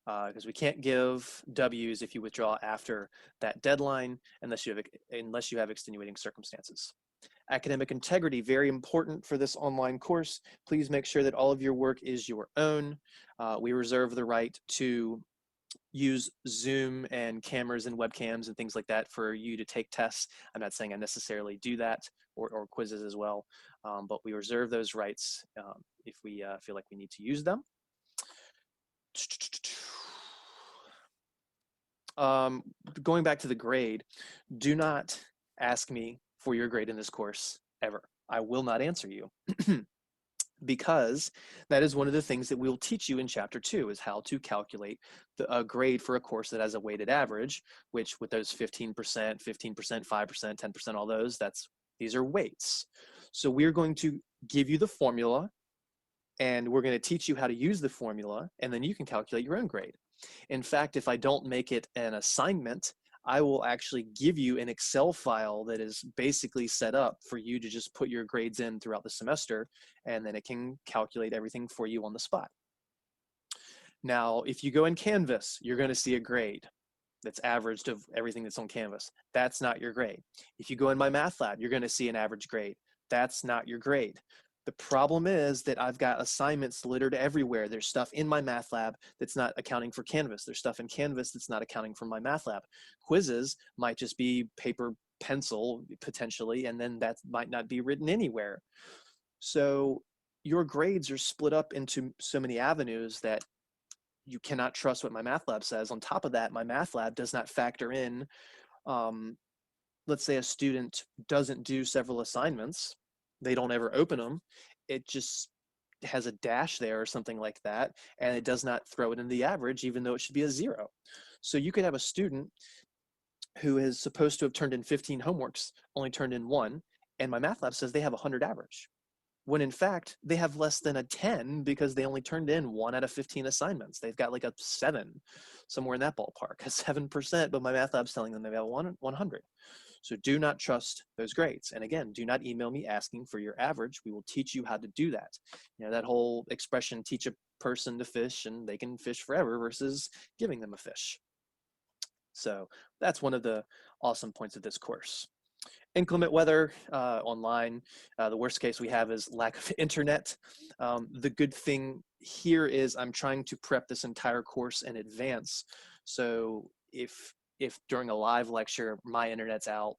Because we can't give W's if you withdraw after that deadline unless you have extenuating circumstances. Academic integrity, very important for this online course. Please make sure that all of your work is your own. We reserve the right to use Zoom and cameras and webcams and things like that for you to take tests. I'm not saying I necessarily do that, or quizzes as well, but we reserve those rights if we feel like we need to use them. Going back to the grade, do not ask me for your grade in this course ever. I will not answer you because that is one of the things that we'll teach you in chapter 2, is how to calculate a grade for a course that has a weighted average, which with those 15%, 15%, 5%, 10%, all those, these are weights. So we're going to give you the formula, and we're going to teach you how to use the formula, and then you can calculate your own grade. In fact, if I don't make it an assignment, I will actually give you an Excel file that is basically set up for you to just put your grades in throughout the semester, and then it can calculate everything for you on the spot. Now, if you go in Canvas, you're going to see a grade that's averaged of everything that's on Canvas. That's not your grade. If you go in my math lab, you're going to see an average grade. That's not your grade. The problem is that I've got assignments littered everywhere. There's stuff in my math lab that's not accounting for Canvas. There's stuff in Canvas that's not accounting for my math lab. Quizzes might just be paper, pencil, potentially, and then that might not be written anywhere. So your grades are split up into so many avenues that you cannot trust what my math lab says. On top of that, my math lab does not factor in, let's say a student doesn't do several assignments, they don't ever open them, it just has a dash there or something like that, and it does not throw it in the average, even though it should be a 0. So you could have a student who is supposed to have turned in 15 homeworks, only turned in 1, and my math lab says they have 100 average, when in fact they have less than a 10 because they only turned in 1 out of 15 assignments. They've got like a 7, somewhere in that ballpark, a 7%, but my math lab's telling them they have 100. So do not trust those grades. And again, do not email me asking for your average. We will teach you how to do that. That whole expression, teach a person to fish and they can fish forever, versus giving them a fish. So that's one of the awesome points of this course. Inclement weather online. The worst case we have is lack of internet. The good thing here is I'm trying to prep this entire course in advance. So if during a live lecture my internet's out,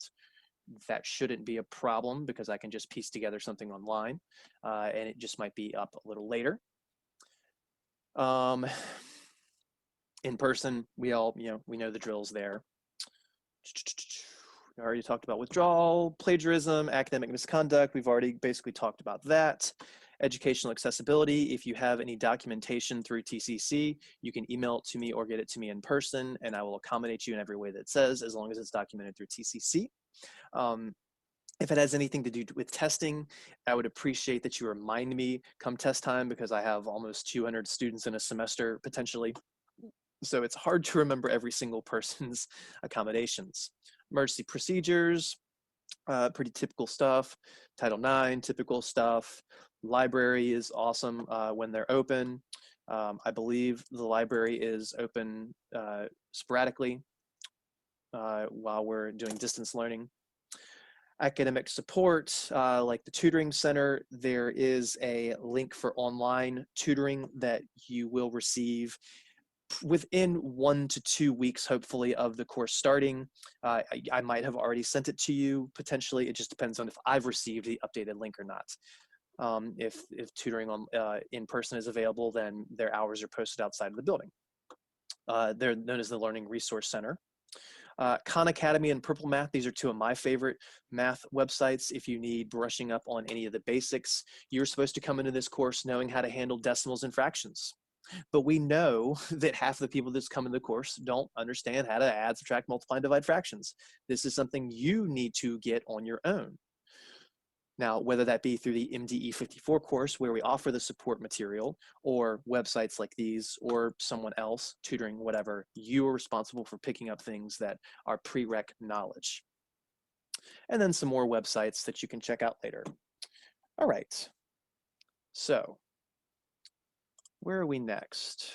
that shouldn't be a problem because I can just piece together something online, and it just might be up a little later. In person, we know the drills there. We already talked about withdrawal, plagiarism, academic misconduct. We've already basically talked about that. Educational accessibility. If you have any documentation through TCC, you can email it to me or get it to me in person, and I will accommodate you in every way that it says, as long as it's documented through TCC. If it has anything to do with testing, I would appreciate that you remind me come test time, because I have almost 200 students in a semester potentially. So it's hard to remember every single person's accommodations. Emergency procedures, pretty typical stuff. Title IX, typical stuff. Library is awesome when they're open. I believe the library is open sporadically while we're doing distance learning. Academic support, like the tutoring center, there is a link for online tutoring that you will receive within 1 to 2 weeks, hopefully, of the course starting. I might have already sent it to you, potentially. It just depends on if I've received the updated link or not. If tutoring on in person is available, then their hours are posted outside of the building. They're known as the Learning Resource Center. Khan Academy and Purple Math, these are two of my favorite math websites. If you need brushing up on any of the basics, you're supposed to come into this course knowing how to handle decimals and fractions. But we know that half of the people that's come in the course don't understand how to add, subtract, multiply, and divide fractions. This is something you need to get on your own. Now, whether that be through the MDE 54 course, where we offer the support material, or websites like these, or someone else tutoring, whatever, you are responsible for picking up things that are prereq knowledge. And then some more websites that you can check out later. All right, so where are we next?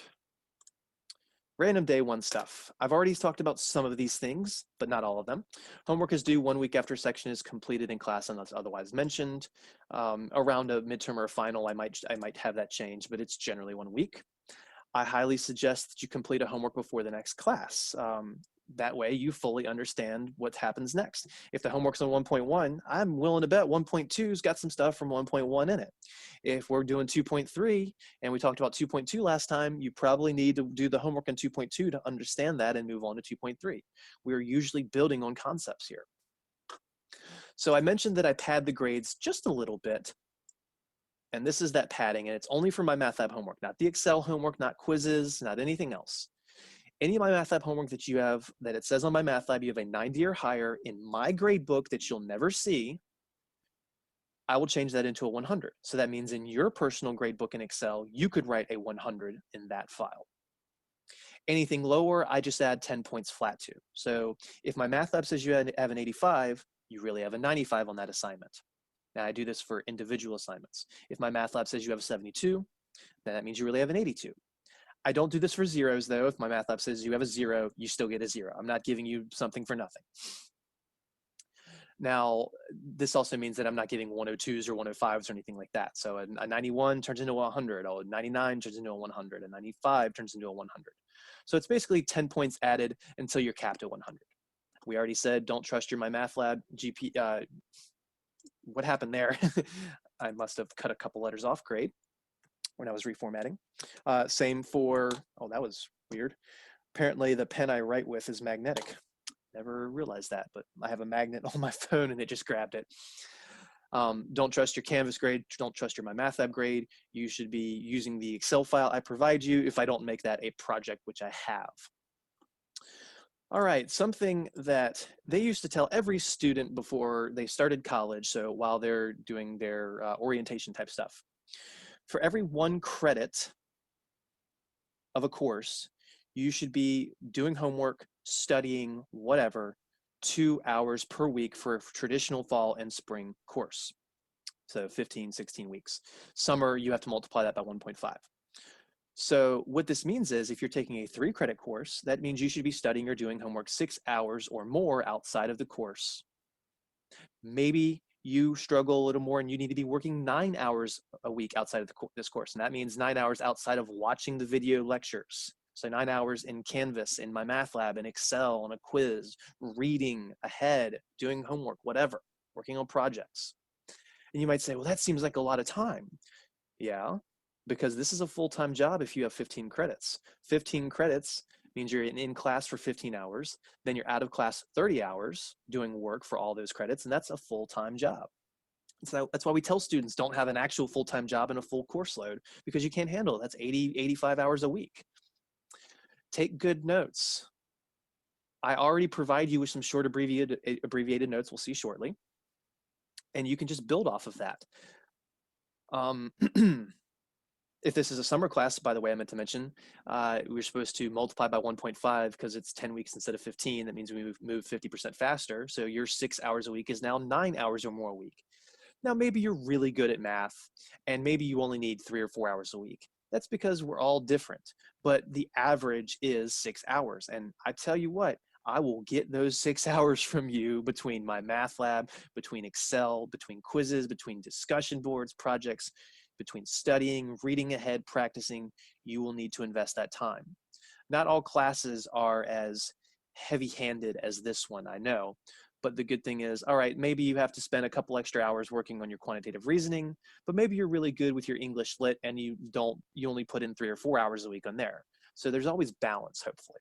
Random day one stuff. I've already talked about some of these things, but not all of them. Homework is due 1 week after section is completed in class unless otherwise mentioned. Around a midterm or a final, I might have that change, but it's generally 1 week. I highly suggest that you complete a homework before the next class. That way you fully understand what happens next. If the homework's on 1.1, I'm willing to bet 1.2's got some stuff from 1.1 in it. If we're doing 2.3, and we talked about 2.2 last time, you probably need to do the homework in 2.2 to understand that and move on to 2.3. We're usually building on concepts here. So I mentioned that I pad the grades just a little bit, and this is that padding, and it's only for my Math Lab homework, not the Excel homework, not quizzes, not anything else. Any of my Math Lab homework that you have, that it says on my Math Lab you have a 90 or higher in my grade book that you'll never see, I will change that into a 100. So that means in your personal grade book in Excel, you could write a 100 in that file. Anything lower, I just add 10 points flat to. So if my Math Lab says you have an 85, you really have a 95 on that assignment. Now I do this for individual assignments. If my Math Lab says you have a 72, then that means you really have an 82. I don't do this for zeros though. If my Math Lab says you have a 0, you still get a 0. I'm not giving you something for nothing. Now, this also means that I'm not giving 102s or 105s or anything like that. So a 91 turns into a 100, a 99 turns into a 100, a 95 turns into a 100. So it's basically 10 points added until you're capped at 100. We already said don't trust your My Math Lab GP. What happened there? I must have cut a couple letters off. Great. When I was reformatting. Same for, oh, that was weird. Apparently the pen I write with is magnetic. Never realized that, but I have a magnet on my phone and it just grabbed it. Don't trust your Canvas grade. Don't trust your My Math Lab grade. You should be using the Excel file I provide you if I don't make that a project, which I have. All right, something that they used to tell every student before they started college, so while they're doing their orientation type stuff. For every 1 credit of a course, you should be doing homework, studying, whatever, 2 hours per week for a traditional fall and spring course. So 15, 16 weeks. Summer, you have to multiply that by 1.5. So what this means is if you're taking a 3 credit course, that means you should be studying or doing homework 6 hours or more outside of the course. Maybe you struggle a little more and you need to be working 9 hours a week outside of this course. And that means 9 hours outside of watching the video lectures. So 9 hours in Canvas, in My Math Lab, in Excel, on a quiz, reading ahead, doing homework, whatever, working on projects. And you might say, well, that seems like a lot of time. Yeah, because this is a full-time job if you have 15 credits. 15 credits means you're in class for 15 hours, then you're out of class 30 hours doing work for all those credits, and that's a full-time job. So that's why we tell students don't have an actual full-time job and a full course load, because you can't handle it. That's 80, 85 hours a week. Take good notes. I already provide you with some short abbreviated notes we'll see shortly. and you can just build off of that. Um, if this is a summer class, by the way, I meant to mention, we're supposed to multiply by 1.5 because it's 10 weeks instead of 15. That means we move 50% faster. So your 6 hours a week is now 9 hours or more a week. Now, maybe you're really good at math and maybe you only need 3 or 4 hours a week. That's because we're all different, but the average is 6 hours. And I tell you what, I will get those 6 hours from you between my math lab, between Excel, between quizzes, between discussion boards, projects, between studying, reading ahead, practicing. You will need to invest that time. Not all classes are as heavy-handed as this one, I know. But the good thing is, all right, maybe you have to spend a couple extra hours working on your quantitative reasoning, but maybe you're really good with your English lit and you only put in 3 or 4 hours a week on there. So there's always balance, hopefully.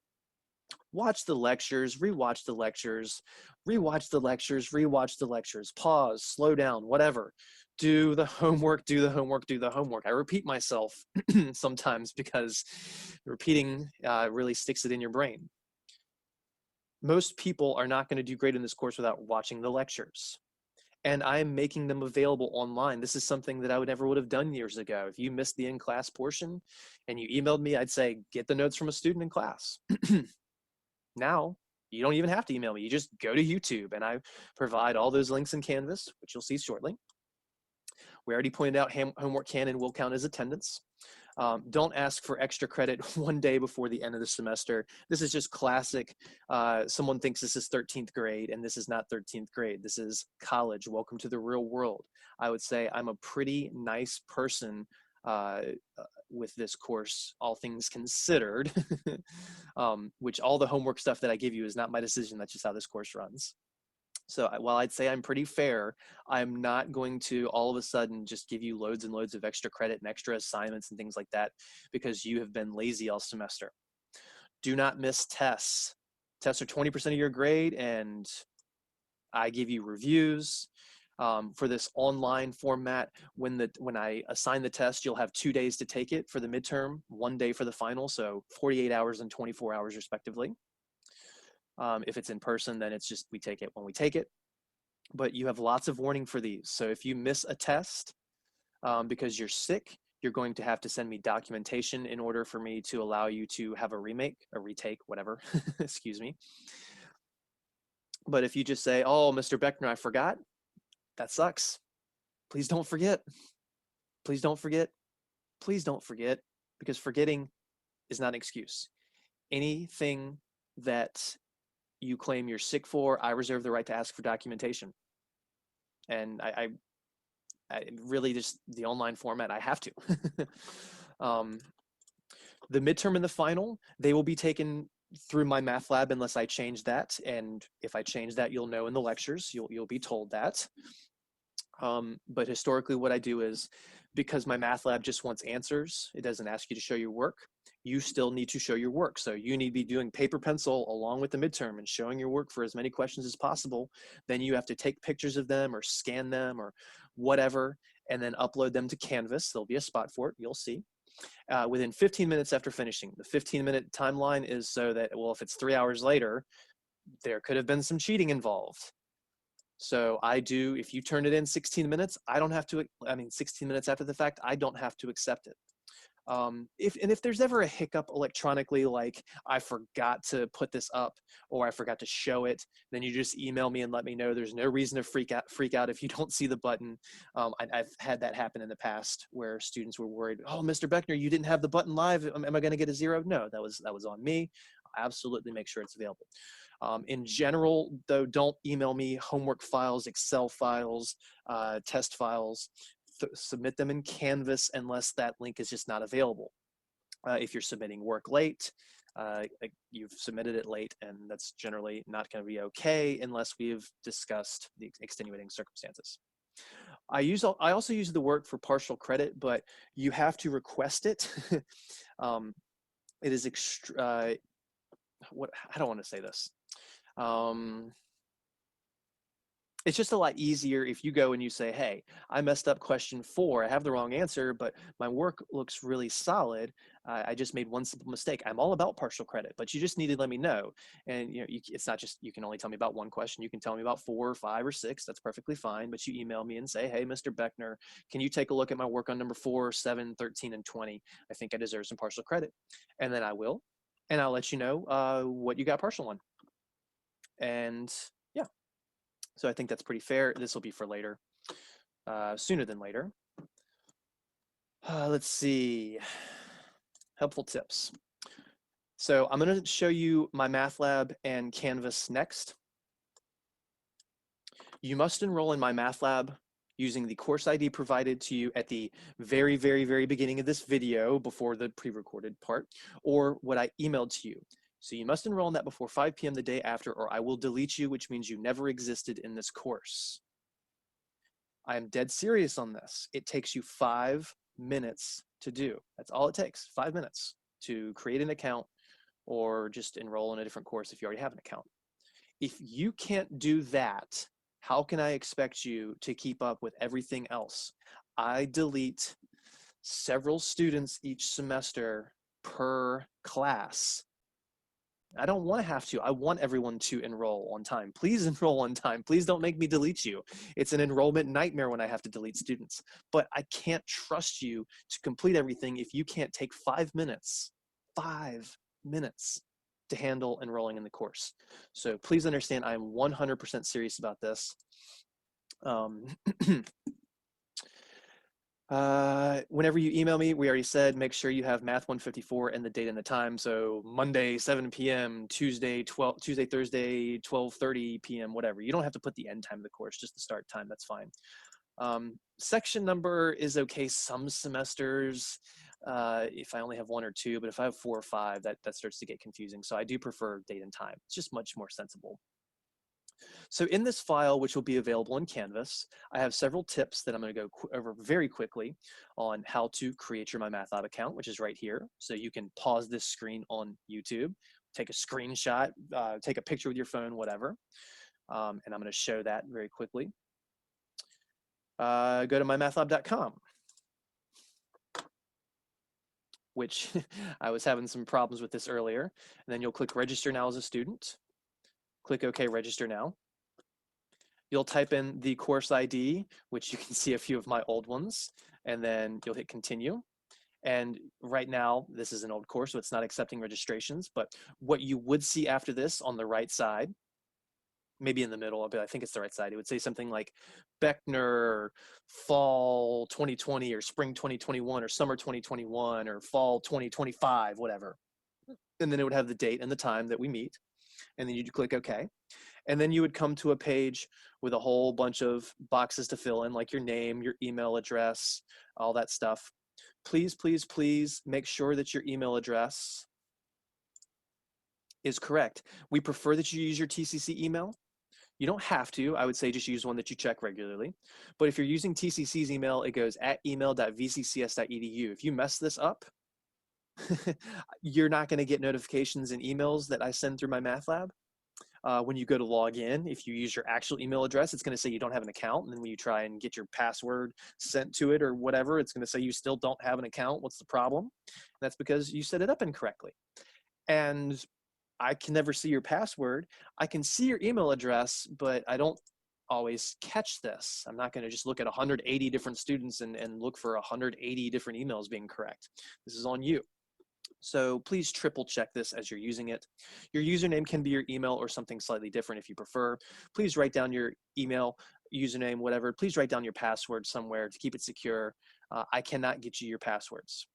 Watch the lectures, rewatch the lectures, rewatch the lectures, rewatch the lectures, pause, slow down, whatever. Do the homework, do the homework, do the homework. I repeat myself sometimes because repeating really sticks it in your brain. Most people are not going to do great in this course without watching the lectures. And I'm making them available online. This is something that I never would have done years ago. If you missed the in-class portion and you emailed me, I'd say, get the notes from a student in class. Now, you don't even have to email me. You just go to YouTube and I provide all those links in Canvas, which you'll see shortly. We already pointed out homework can and will count as attendance. Don't ask for extra credit one day before the end of the semester. This is just classic. Someone thinks this is 13th grade and this is not 13th grade. This is college. Welcome to the real world. I would say I'm a pretty nice person with this course, all things considered, which all the homework stuff that I give you is not my decision. That's just how this course runs. So while I'd say I'm pretty fair, I'm not going to all of a sudden just give you loads and loads of extra credit and extra assignments and things like that because you have been lazy all semester. Do not miss tests. Tests are 20% of your grade, and I give you reviews. For this online format, when I assign the test, you'll have 2 days to take it for the midterm, 1 day for the final, so 48 hours and 24 hours respectively. If it's in person, then it's just we take it when we take it. But you have lots of warning for these. So if you miss a test because you're sick, you're going to have to send me documentation in order for me to allow you to have a retake, whatever, excuse me. But if you just say, oh, Mr. Beckner, I forgot, that sucks. Please don't forget. Please don't forget. Please don't forget, because forgetting is not an excuse. Anything that you claim you're sick for, I reserve the right to ask for documentation. And I really just the online format, I have to. The midterm and the final, they will be taken through my math lab unless I change that. And if I change that, you'll know in the lectures, you'll be told that. But historically what I do is, because my math lab just wants answers, it doesn't ask you to show your work, you still need to show your work. So you need to be doing paper pencil along with the midterm and showing your work for as many questions as possible. Then you have to take pictures of them or scan them or whatever, and then upload them to Canvas. There'll be a spot for it, you'll see. Within 15 minutes after finishing. The 15-minute timeline is so that, well, if it's 3 hours later, there could have been some cheating involved. So if you turn it in 16 minutes, 16 minutes after the fact, I don't have to accept it. If there's ever a hiccup electronically, like I forgot to put this up or I forgot to show it, then you just email me and let me know. There's no reason to freak out if you don't see the button. I've had that happen in the past where students were worried, oh, Mr. Beckner, you didn't have the button live. Am I going to get a 0? No, that was on me. I absolutely make sure it's available. In general, though, don't email me homework files, Excel files, test files. Submit them in Canvas unless that link is just not available. If you're submitting work late, you've submitted it late, and that's generally not going to be okay unless we've discussed the extenuating circumstances. I also use the work for partial credit, but you have to request it. It is I don't want to say this. It's just a lot easier if you go and you say, hey, I messed up question 4. I have the wrong answer, but my work looks really solid. I just made one simple mistake. I'm all about partial credit, but you just need to let me know. And it's not just, you can only tell me about one question. You can tell me about 4 or 5 or 6. That's perfectly fine. But you email me and say, hey, Mr. Beckner, can you take a look at my work on number 4, 7, 13, and 20? I think I deserve some partial credit. And then I will. And I'll let you know what you got partial on. And yeah, so I think that's pretty fair. This will be for later, sooner than later. Let's see. Helpful tips. So I'm going to show you my MATLAB and Canvas next. You must enroll in my MATLAB using the course ID provided to you at the very, very, very beginning of this video before the pre-recorded part, or what I emailed to you. So you must enroll in that before 5 p.m. the day after, or I will delete you, which means you never existed in this course. I am dead serious on this. It takes you 5 minutes to do. That's all it takes, 5 minutes to create an account or just enroll in a different course if you already have an account. If you can't do that, how can I expect you to keep up with everything else? I delete several students each semester per class. I don't want to have to. I want everyone to enroll on time. Please enroll on time. Please don't make me delete you. It's an enrollment nightmare when I have to delete students. But I can't trust you to complete everything if you can't take 5 minutes. 5 minutes to handle enrolling in the course. So please understand, I'm 100% serious about this. Whenever you email me, we already said, make sure you have Math 154 and the date and the time. So Monday, 7 p.m., Tuesday, Thursday, 12:30 p.m., whatever. You don't have to put the end time of the course, just the start time, that's fine. Section number is okay some semesters, if I only have 1 or 2, but if I have 4 or 5, that starts to get confusing. So I do prefer date and time. It's just much more sensible. So in this file, which will be available in Canvas, I have several tips that I'm going to go over very quickly on how to create your MyMathLab account, which is right here. So you can pause this screen on YouTube, take a screenshot, take a picture with your phone, whatever. And I'm going to show that very quickly. Go to mymathlab.com, which I was having some problems with this earlier. And then you'll click register now as a student. Click OK, register now. You'll type in the course ID, which you can see a few of my old ones, and then you'll hit continue. And right now, this is an old course, so it's not accepting registrations, but what you would see after this on the right side, maybe in the middle, but I think it's the right side, it would say something like Beckner fall 2020 or spring 2021 or summer 2021 or fall 2025, whatever. And then it would have the date and the time that we meet. And then you'd click OK. And then you would come to a page with a whole bunch of boxes to fill in, like your name, your email address, all that stuff. Please, please, please make sure that your email address is correct. We prefer that you use your TCC email. You don't have to. I would say just use one that you check regularly. But if you're using TCC's email, it goes at email.vccs.edu. If you mess this up, you're not going to get notifications and emails that I send through my MATLAB. When you go to log in, if you use your actual email address, it's going to say you don't have an account. And then when you try and get your password sent to it or whatever, it's going to say you still don't have an account. What's the problem? And that's because you set it up incorrectly. And I can never see your password. I can see your email address, but I don't always catch this. I'm not going to just look at 180 different students and look for 180 different emails being correct. This is on you. So please triple check this as you're using it. Your username can be your email or something slightly different if you prefer. Please write down your email, username, whatever. Please write down your password somewhere to keep it secure. I cannot get you your passwords.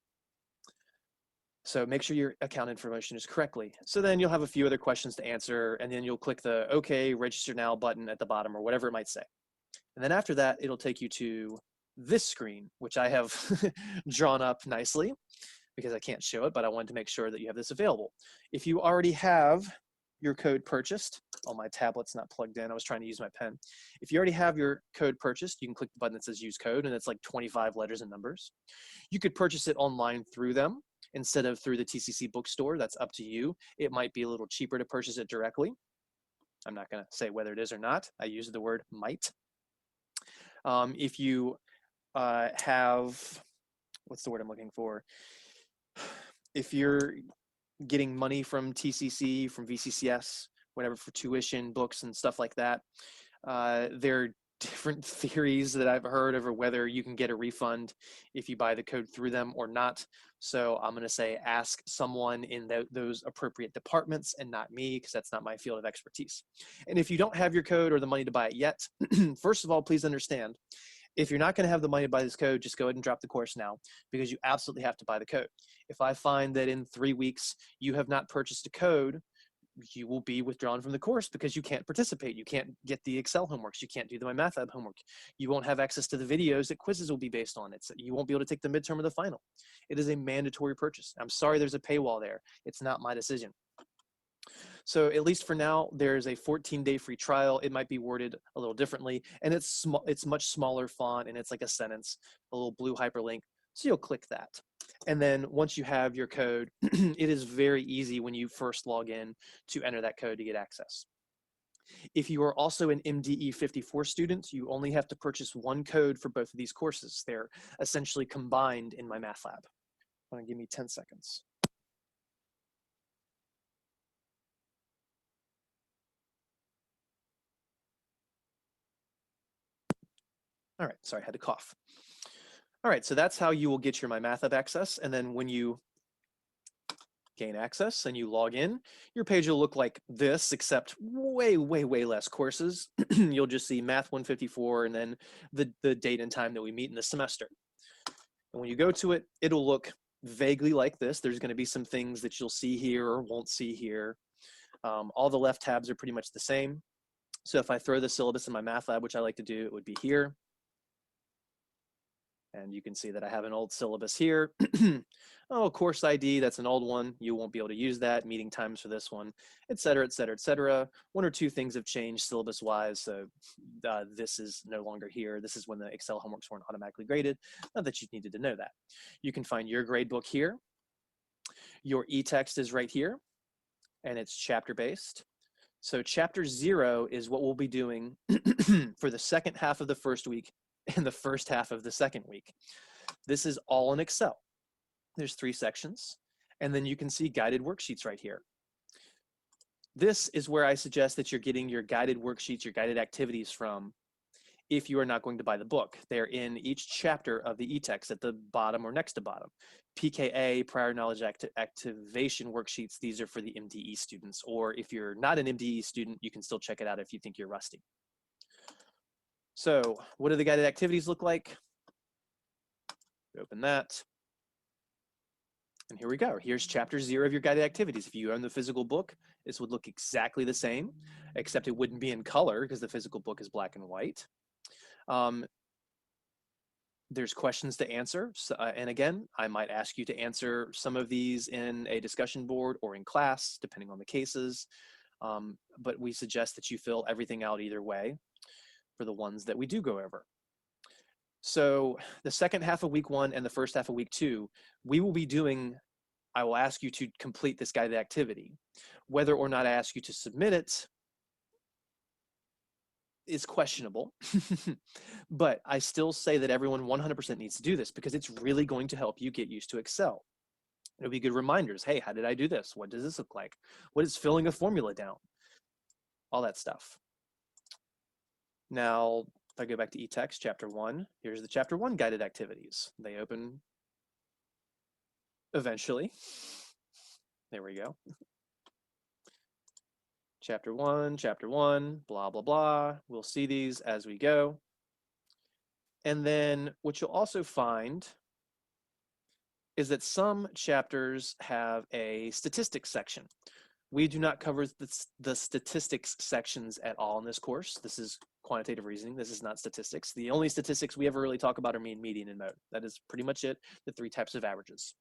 So make sure your account information is correctly. So then you'll have a few other questions to answer, and then you'll click the OK, register now button at the bottom or whatever it might say. And then after that, it'll take you to this screen, which I have drawn up nicely because I can't show it, but I wanted to make sure that you have this available. If you already have your code purchased, oh, my tablet's not plugged in. I was trying to use my pen. If you already have your code purchased, you can click the button that says use code, and it's like 25 letters and numbers. You could purchase it online through them instead of through the TCC bookstore. That's up to you. It might be a little cheaper to purchase it directly. I'm not going to say whether it is or not. I use the word might. If you have, what's the word I'm looking for? if you're getting money from TCC, from VCCS, whatever, for tuition, books, and stuff like that, there are different theories that I've heard over whether you can get a refund if you buy the code through them or not. So I'm going to say ask someone in those appropriate departments and not me, because that's not my field of expertise. And if you don't have your code or the money to buy it yet, first of all, please understand, if you're not going to have the money to buy this code, just go ahead and drop the course now, because you absolutely have to buy the code. If I find that in 3 weeks you have not purchased a code, you will be withdrawn from the course because you can't participate. You can't get the Excel homeworks. You can't do the MyMathLab homework. You won't have access to the videos that quizzes will be based on. You won't be able to take the midterm or the final. It is a mandatory purchase. I'm sorry there's a paywall there. It's not my decision. So at least for now, there's a 14-day free trial. It might be worded a little differently, and it's much smaller font, and it's like a sentence, a little blue hyperlink. So you'll click that. And then once you have your code, it is very easy when you first log in to enter that code to get access. If you are also an MDE 54 student, you only have to purchase one code for both of these courses. They're essentially combined in MyMathLab. Give me 10 seconds. All right, sorry, I had to cough. All right, so that's how you will get your MyMathLab access. And then when you gain access and you log in, your page will look like this, except way, way, way less courses. You'll just see Math 154 and then the date and time that we meet in the semester. And when you go to it, it'll look vaguely like this. There's going to be some things that you'll see here or won't see here. All the left tabs are pretty much the same. So if I throw the syllabus in MyMathLab, which I like to do, it would be here. And you can see that I have an old syllabus here. Oh, course ID, that's an old one. You won't be able to use that. Meeting times for this one, et cetera, et cetera, et cetera. One or two things have changed syllabus-wise, so this is no longer here. This is when the Excel homeworks weren't automatically graded. Not that you needed to know that. You can find your gradebook here. Your e-text is right here, and it's chapter-based. So chapter 0 is what we'll be doing for the second half of the first week and the first half of the second week. This is all in Excel. There's 3 sections, and then you can see guided worksheets right here. This is where I suggest that you're getting your guided worksheets, your guided activities from, if you are not going to buy the book. They're in each chapter of the e-text at the bottom or next to bottom. PKA, prior knowledge activation worksheets, these are for the MDE students, or if you're not an MDE student, you can still check it out if you think you're rusty. So what do the guided activities look like? Open that. And here we go. Here's chapter 0 of your guided activities. If you own the physical book, this would look exactly the same, except it wouldn't be in color because the physical book is black and white. There's questions to answer. So, and again, I might ask you to answer some of these in a discussion board or in class, depending on the cases. But we suggest that you fill everything out either way for the ones that we do go over. So the second half of week 1 and the first half of week 2, we will be doing, I will ask you to complete this guided activity. Whether or not I ask you to submit it is questionable, but I still say that everyone 100% needs to do this because it's really going to help you get used to Excel. It'll be good reminders. Hey, how did I do this? What does this look like? What is filling a formula down? All that stuff. Now, if I go back to e-text, chapter 1, here's the chapter 1 guided activities. They open eventually. There we go. Chapter 1, blah, blah, blah. We'll see these as we go. And then what you'll also find is that some chapters have a statistics section. We do not cover the statistics sections at all in this course. This is quantitative reasoning. This is not statistics. The only statistics we ever really talk about are mean, median, and mode. That is pretty much it, the 3 types of averages.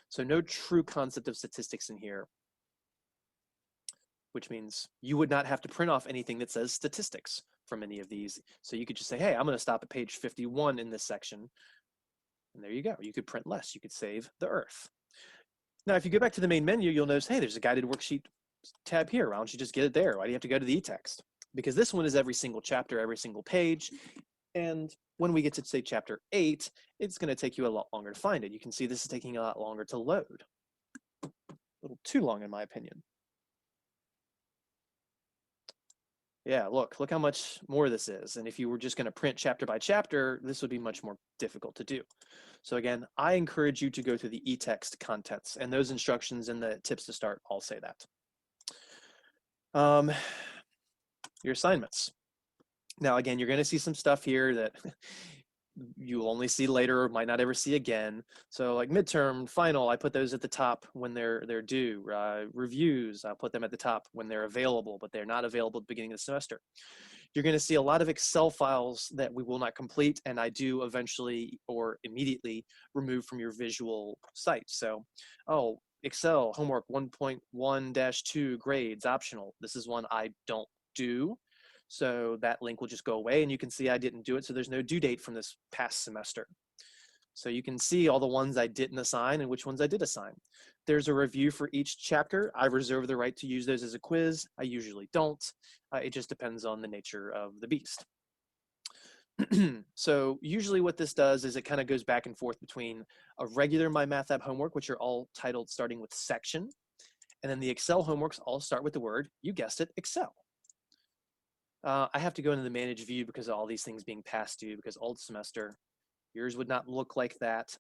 So no true concept of statistics in here, which means you would not have to print off anything that says statistics from any of these. So you could just say, hey, I'm going to stop at page 51 in this section. And there you go. You could print less. You could save the earth. Now, if you go back to the main menu, you'll notice, hey, there's a guided worksheet tab here. Why don't you just get it there? Why do you have to go to the e-text? Because this one is every single chapter, every single page. And when we get to, say, chapter 8, it's going to take you a lot longer to find it. You can see this is taking a lot longer to load. little too long in my opinion. Yeah, look how much more this is. And if you were just going to print chapter by chapter, this would be much more difficult to do. So again, I encourage you to go through the e-text contents, and those instructions and the tips to start all say that. Your assignments. Now, again, you're going to see some stuff here that you'll only see later or might not ever see again. So like midterm, final, I put those at the top when they're due. Reviews, I put them at the top when they're available, but they're not available at the beginning of the semester. You're going to see a lot of Excel files that we will not complete, and I do eventually or immediately remove from your visual site. So, oh, Excel homework 1.1-2 grades optional. This is one I don't do. So that link will just go away, and you can see I didn't do it. So there's no due date from this past semester. So you can see all the ones I didn't assign and which ones I did assign. There's a review for each chapter. I reserve the right to use those as a quiz. I usually don't. It just depends on the nature of the beast. So usually what this does is it kind of goes back and forth between a regular My Math App homework, which are all titled starting with section, and then the Excel homeworks all start with the word, you guessed it, Excel. I have to go into the manage view because of all these things being past due, because old semester, yours would not look like that.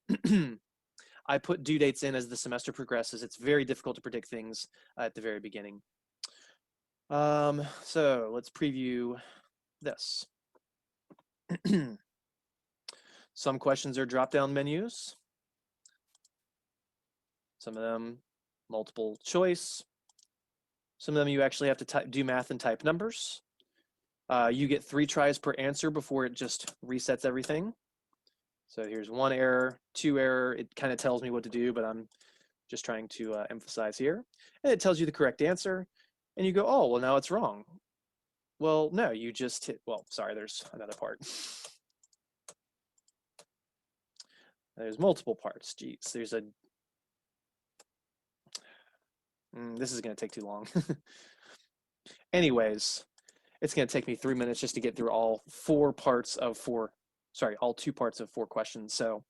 I put due dates in as the semester progresses. It's very difficult to predict things at the very beginning. So let's preview this. Some questions are drop-down menus. Some of them multiple choice. Some of them you actually have to do math and type numbers. You get 3 tries per answer before it just resets everything. So here's 1 error, 2 error. It kind of tells me what to do, but I'm just trying to emphasize here. And it tells you the correct answer. And you go, oh, well, now it's wrong. Well, no, you just hit, well, sorry, there's another part. There's multiple parts. Geez, there's a, this is going to take too long. Anyways, it's going to take me 3 minutes just to get through all 2 parts of 4 questions. So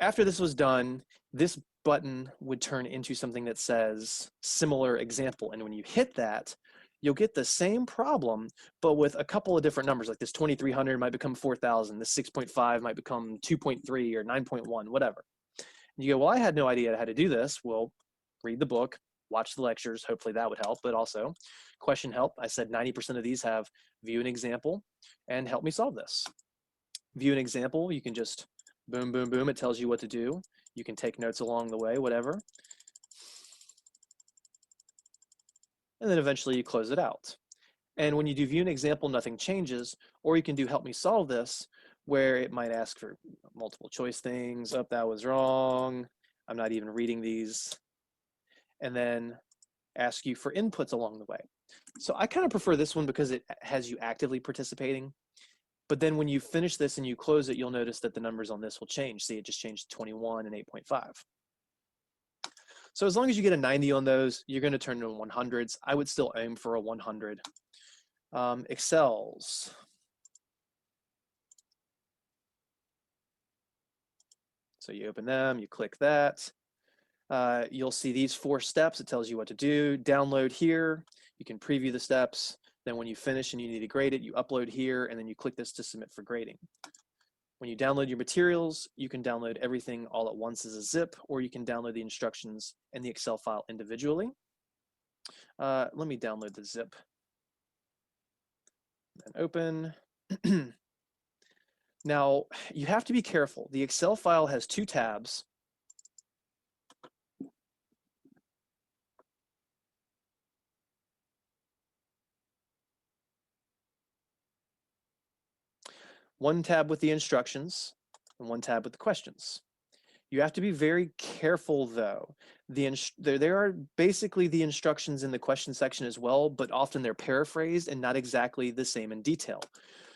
after this was done, this button would turn into something that says similar example. And when you hit that, you'll get the same problem, but with a couple of different numbers, like this 2300 might become 4000, this 6.5 might become 2.3 or 9.1, whatever. And you go, well, I had no idea how to do this. Well, read the book, watch the lectures. Hopefully that would help, but also question help. I said 90% of these have view an example and help me solve this. View an example, you can just boom, boom, boom. It tells you what to do. You can take notes along the way, whatever. And then eventually you close it out. And when you do view an example, nothing changes. Or you can do help me solve this, where it might ask for multiple choice things. Oh, that was wrong. I'm not even reading these. And then ask you for inputs along the way. So I kind of prefer this one because it has you actively participating. But then when you finish this and you close it, you'll notice that the numbers on this will change. See, it just changed to 21 and 8.5. So as long as you get a 90 on those, you're going to turn into 100s. I would still aim for a 100. Excels. So you open them, you click that. You'll see these 4 steps. It tells you what to do. Download here. You can preview the steps. Then when you finish and you need to grade it, you upload here, and then you click this to submit for grading. When you download your materials, you can download everything all at once as a zip, or you can download the instructions and the Excel file individually. Let me download the zip. And open. Now, you have to be careful. The Excel file has 2 tabs. One tab with the instructions and one tab with the questions. You have to be very careful though. There are basically the instructions in the question section as well, but often they're paraphrased and not exactly the same in detail.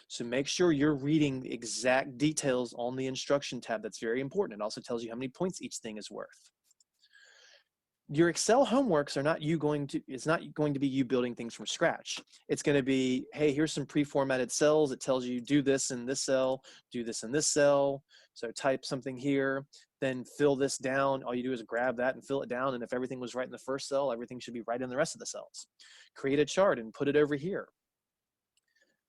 So make sure you're reading the exact details on the instruction tab. That's very important. It also tells you how many points each thing is worth. Your Excel homeworks are not it's not going to be you building things from scratch. It's going to be, hey, here's some pre-formatted cells. It tells you do this in this cell, do this in this cell. So type something here, then fill this down. All you do is grab that and fill it down. And if everything was right in the first cell, everything should be right in the rest of the cells. Create a chart and put it over here.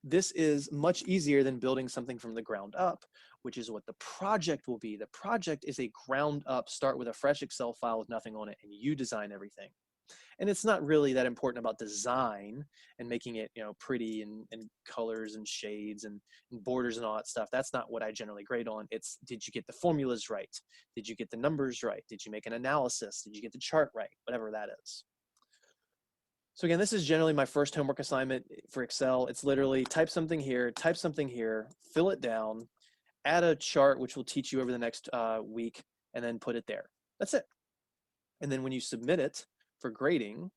This is much easier than building something from the ground up, which is what the project will be. The project is a ground up, start with a fresh Excel file with nothing on it, and you design everything. And it's not really that important about design and making it, pretty and colors and shades and borders and all that stuff. That's not what I generally grade on. It's, did you get the formulas right? Did you get the numbers right? Did you make an analysis? Did you get the chart right? Whatever that is. So again, this is generally my first homework assignment for Excel. It's literally type something here, fill it down, add a chart, which will teach you over the next week, and then put it there. That's it. And then when you submit it for grading,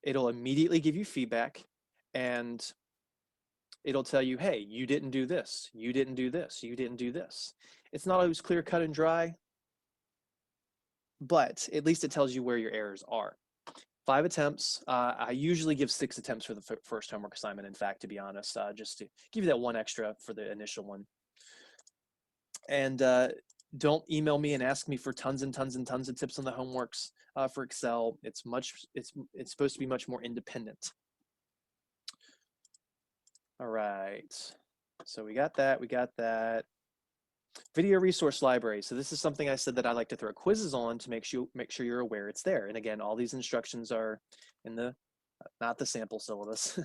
it'll immediately give you feedback, and it'll tell you, hey, you didn't do this, you didn't do this, you didn't do this. It's not always clear, cut, and dry, but at least it tells you where your errors are. 5 attempts. I usually give 6 attempts for the first homework assignment, in fact, to be honest, just to give you that one extra for the initial one. And don't email me and ask me for tons and tons and tons of tips on the homeworks for Excel. It's supposed to be much more independent. All right, so we got that. Video resource library. So this is something I said that I like to throw quizzes on to make sure you're aware it's there. And again, all these instructions are in the, not the sample syllabus,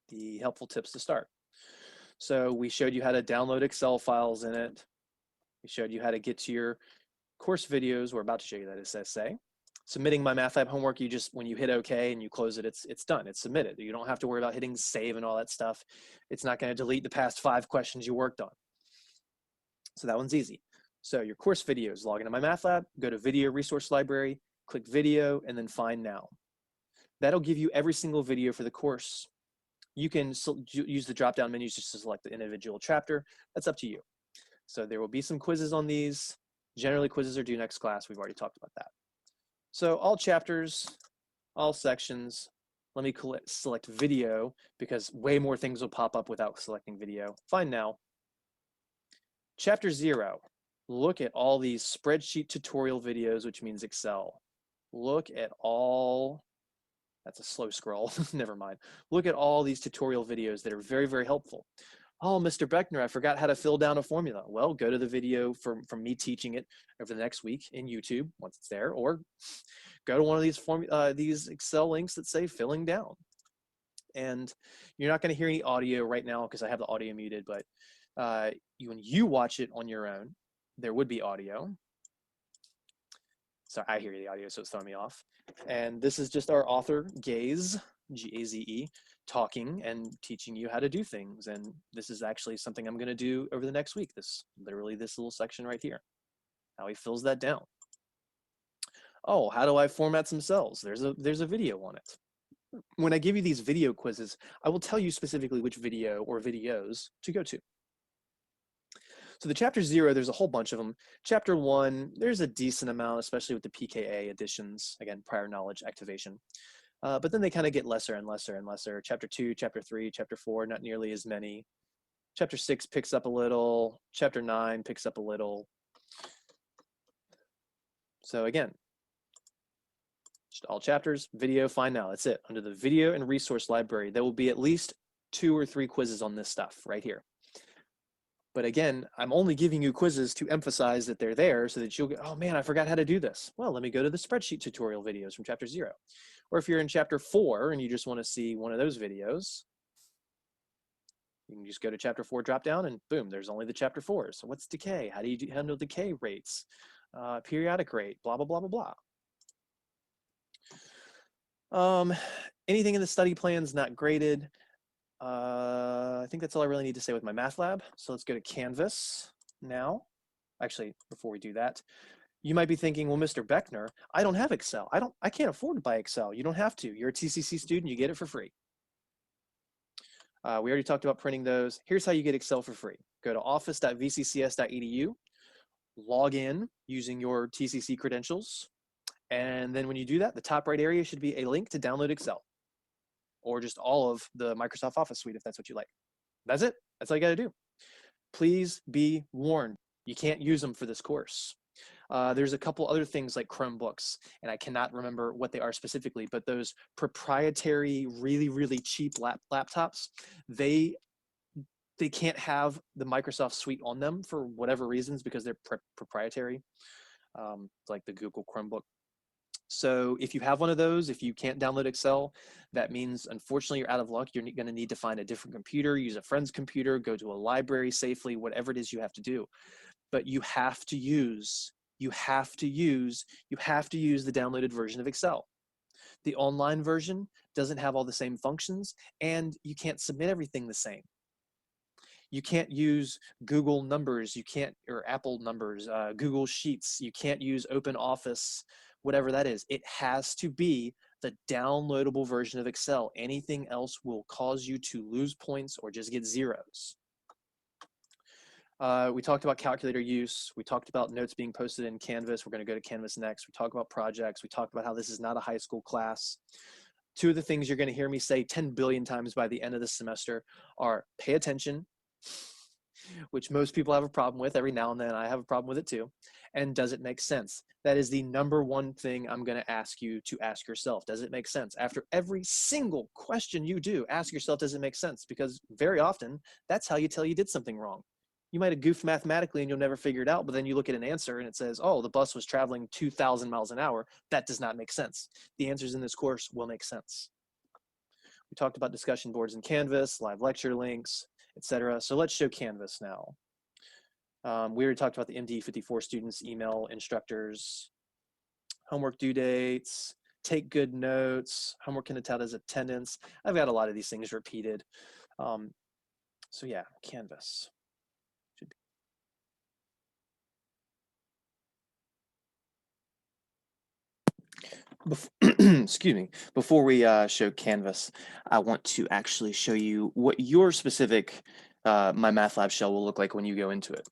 the helpful tips to start. So we showed you how to download Excel files in it. We showed you how to get to your course videos. We're about to show you that as essay. Submitting my math lab homework, when you hit OK and you close it, it's done, it's submitted. You don't have to worry about hitting save and all that stuff. It's not going to delete the past 5 questions you worked on. So that one's easy. So your course videos, log into my math lab, go to video resource library, click video, and then find now. That'll give you every single video for the course. You can use the drop-down menus just to select the individual chapter. That's up to you. So there will be some quizzes on these. Generally, quizzes are due next class. We've already talked about that. So all chapters, all sections, let me select video because way more things will pop up without selecting video. Find now. Chapter 0, look at all these spreadsheet tutorial videos, which means Excel. Look at all, that's a slow scroll, never mind. Look at all these tutorial videos that are very, very helpful. Oh, Mr. Beckner, I forgot how to fill down a formula. Well, go to the video from me teaching it over the next week in YouTube once it's there, or go to one of these Excel links that say filling down. And you're not going to hear any audio right now because I have the audio muted, but when you watch it on your own, there would be audio. Sorry, I hear the audio, so it's throwing me off. And this is just our author, Gaze, G-A-Z-E, talking and teaching you how to do things. And this is actually something I'm going to do over the next week. Literally this little section right here, how he fills that down. Oh, how do I format some cells? There's a video on it. When I give you these video quizzes, I will tell you specifically which video or videos to go to. So the chapter 0, there's a whole bunch of them. Chapter 1, there's a decent amount, especially with the PKA additions, again, prior knowledge activation. But then they kind of get lesser and lesser and lesser. Chapter 2, Chapter 3, Chapter 4, not nearly as many. Chapter 6 picks up a little. Chapter 9 picks up a little. So again, just all chapters, video, find now. That's it. Under the video and resource library, there will be at least 2 or 3 quizzes on this stuff right here. But again, I'm only giving you quizzes to emphasize that they're there so that you'll go, oh man, I forgot how to do this. Well, let me go to the spreadsheet tutorial videos from chapter 0. Or if you're in chapter 4 and you just want to see one of those videos, you can just go to chapter 4 drop down and boom, there's only the chapter 4. So what's decay? How do you handle decay rates? Periodic rate, blah, blah, blah, blah, blah. Anything in the study plan is not graded. I think that's all I really need to say with my math lab. So let's go to Canvas now. Actually, before we do that, you might be thinking, well, Mr. Beckner, I don't have Excel. I can't afford to buy Excel. You don't have to. You're a TCC student, you get it for free. We already talked about printing those. Here's how you get Excel for free. Go to office.vccs.edu, log in using your TCC credentials. And then when you do that, the top right area should be a link to download Excel or just all of the Microsoft Office suite if that's what you like. That's it. That's all you got to do. Please be warned. You can't use them for this course. There's a couple other things like Chromebooks, and I cannot remember what they are specifically, but those proprietary, really, really cheap laptops, they can't have the Microsoft suite on them for whatever reasons because they're proprietary, like the Google Chromebook. So if you have one of those, if you can't download Excel, that means unfortunately you're out of luck. You're going to need to find a different computer, use a friend's computer, go to a library safely, whatever it is you have to do. But you have to use the downloaded version of Excel. The online version doesn't have all the same functions, and you can't submit everything the same. You can't use Google numbers, or Apple numbers, Google Sheets, you can't use Open Office, whatever that is. It has to be the downloadable version of Excel. Anything else will cause you to lose points or just get zeros. We talked about calculator use. We talked about notes being posted in Canvas. We're going to go to Canvas next. We talked about projects. We talked about how this is not a high school class. Two of the things you're going to hear me say 10 billion times by the end of the semester are pay attention, which most people have a problem with. Every now and then I have a problem with it too. And does it make sense? That is the number one thing I'm going to ask you to ask yourself. Does it make sense? After every single question you do, ask yourself, does it make sense? Because very often that's how you tell you did something wrong. You might have goofed mathematically and you'll never figure it out, but then you look at an answer and it says, oh, the bus was traveling 2,000 miles an hour. That does not make sense. The answers in this course will make sense. We talked about discussion boards in Canvas, live lecture links, etc. So let's show Canvas now. We already talked about the MD 54 students, email instructors, homework due dates, take good notes, homework can tout as attendance. I've got a lot of these things repeated. So yeah, Canvas. Excuse me. Before we show Canvas, I want to actually show you what your specific MyMathLab shell will look like when you go into it.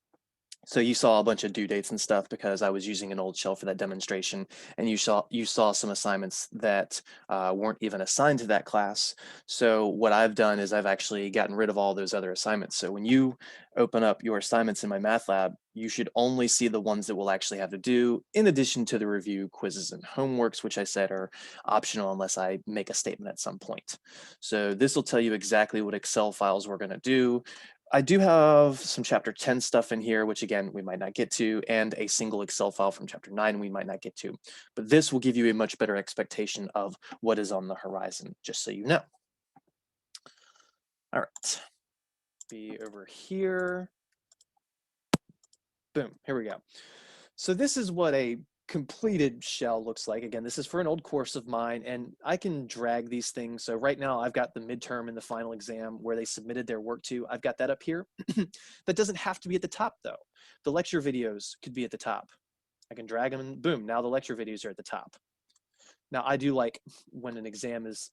So you saw a bunch of due dates and stuff because I was using an old shell for that demonstration, and you saw some assignments that weren't even assigned to that class. So what I've done is I've actually gotten rid of all those other assignments. So when you open up your assignments in MyMathLab, you should only see the ones that we'll actually have to do, in addition to the review, quizzes, and homeworks, which I said are optional unless I make a statement at some point. So this will tell you exactly what Excel files we're going to do. I do have some chapter 10 stuff in here, which again, we might not get to, and a single Excel file from chapter 9 we might not get to. But this will give you a much better expectation of what is on the horizon, just so you know. All right, be over here. Boom, here we go. So this is what a completed shell looks like. Again, this is for an old course of mine, and I can drag these things. So right now I've got the midterm and the final exam where they submitted their work to. I've got that up here. That doesn't have to be at the top though. The lecture videos could be at the top. I can drag them and boom, now the lecture videos are at the top. Now I do like when an exam is,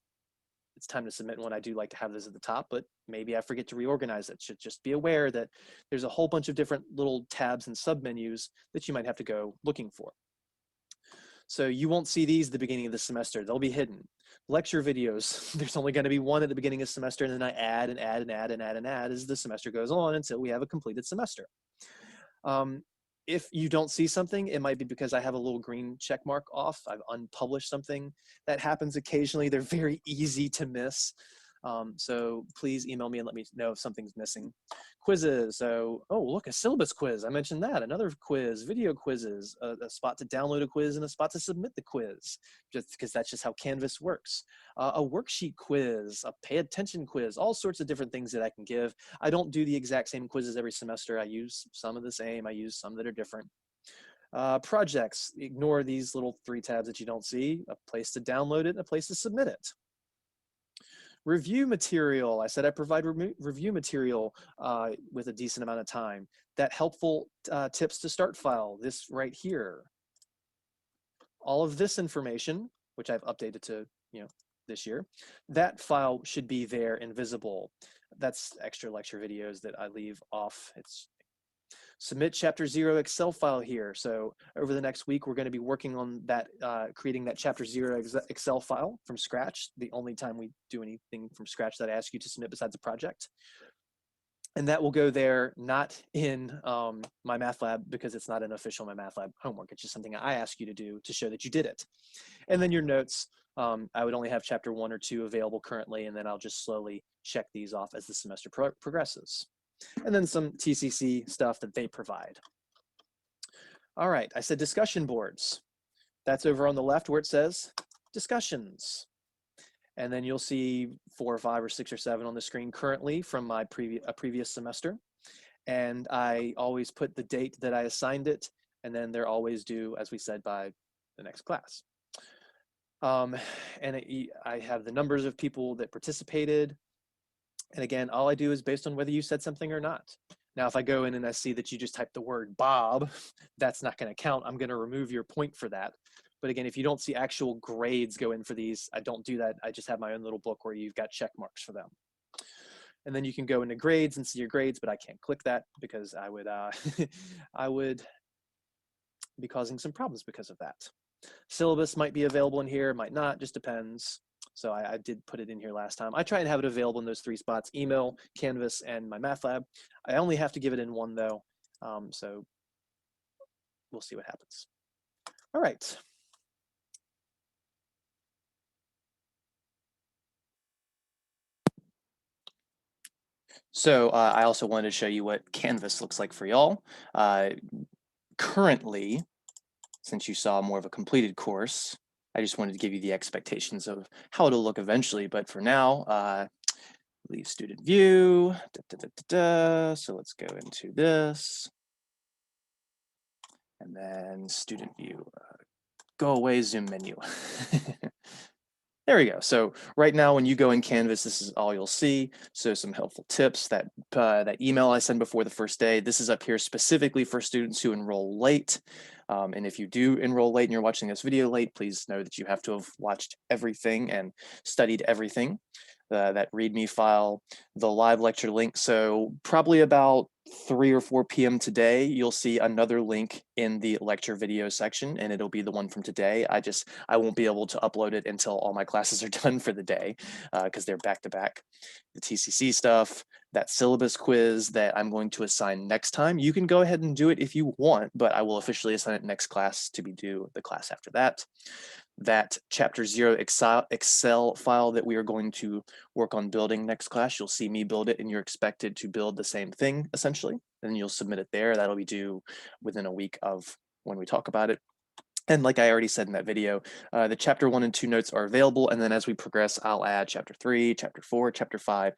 it's time to submit one, I do like to have this at the top, but maybe I forget to reorganize it. Should just be aware that there's a whole bunch of different little tabs and submenus that you might have to go looking for. So you won't see these at the beginning of the semester. They'll be hidden. Lecture videos, there's only going to be one at the beginning of the semester, and then I add and add and add and add and add as the semester goes on until we have a completed semester. If you don't see something, it might be because I have a little green check mark off. I've unpublished something. That happens occasionally. They're very easy to miss. So please email me and let me know if something's missing. Quizzes. So, oh, look, a syllabus quiz. I mentioned that. Another quiz, video quizzes, a spot to download a quiz and a spot to submit the quiz, just because that's just how Canvas works. A worksheet quiz, a pay attention quiz, all sorts of different things that I can give. I don't do the exact same quizzes every semester. I use some of the same. I use some that are different. Projects, ignore these little 3 tabs that you don't see, a place to download it, and a place to submit it. Review material, I said I provide review material with a decent amount of time. That helpful tips to start file, this right here. All of this information, which I've updated to, this year, that file should be there and visible. That's extra lecture videos that I leave off. Submit chapter 0 Excel file here. So over the next week, we're going to be working on that, creating that chapter 0 Excel file from scratch. The only time we do anything from scratch that I ask you to submit besides a project. And that will go there, not in my math lab, because it's not an official my math lab homework. It's just something I ask you to do to show that you did it. And then your notes, I would only have chapter 1 or 2 available currently, and then I'll just slowly check these off as the semester progresses. And then some TCC stuff that they provide. All right, I said discussion boards. That's over on the left where it says discussions. And then you'll see 4 or 5 or 6 or 7 on the screen currently from my previous semester. And I always put the date that I assigned it, and then they're always due, as we said, by the next class. I have the numbers of people that participated. And again, all I do is based on whether you said something or not. Now, if I go in and I see that you just typed the word Bob, that's not going to count. I'm going to remove your point for that. But again, if you don't see actual grades go in for these, I don't do that. I just have my own little book where you've got check marks for them. And then you can go into grades and see your grades, but I can't click that because I would I would be causing some problems because of that. Syllabus might be available in here, might not, just depends. So I did put it in here last time. I try and have it available in those 3 spots: email, Canvas, and my math lab. I only have to give it in one though, so we'll see what happens. All right. So I also wanted to show you what Canvas looks like for y'all. Currently, since you saw more of a completed course, I just wanted to give you the expectations of how it'll look eventually. But for now, leave student view. So let's go into this. And then student view. Go away, Zoom menu. There we go. So right now, when you go in Canvas, this is all you'll see. So some helpful tips. That email I sent before the first day, this is up here specifically for students who enroll late. And if you do enroll late and you're watching this video late, please know that you have to have watched everything and studied everything. That README file, the live lecture link. So probably about 3 or 4 p.m. today, you'll see another link in the lecture video section, and it'll be the one from today. I won't be able to upload it until all my classes are done for the day, because they're back to back. The TCC stuff, that syllabus quiz that I'm going to assign next time. You can go ahead and do it if you want, but I will officially assign it next class to be due the class after that. That chapter 0 Excel file that we are going to work on building next class, you'll see me build it, and you're expected to build the same thing essentially. And you'll submit it there. That'll be due within a week of when we talk about it. And like I already said in that video, the chapter 1 and 2 notes are available. And then as we progress, I'll add chapter 3, chapter 4, chapter 5.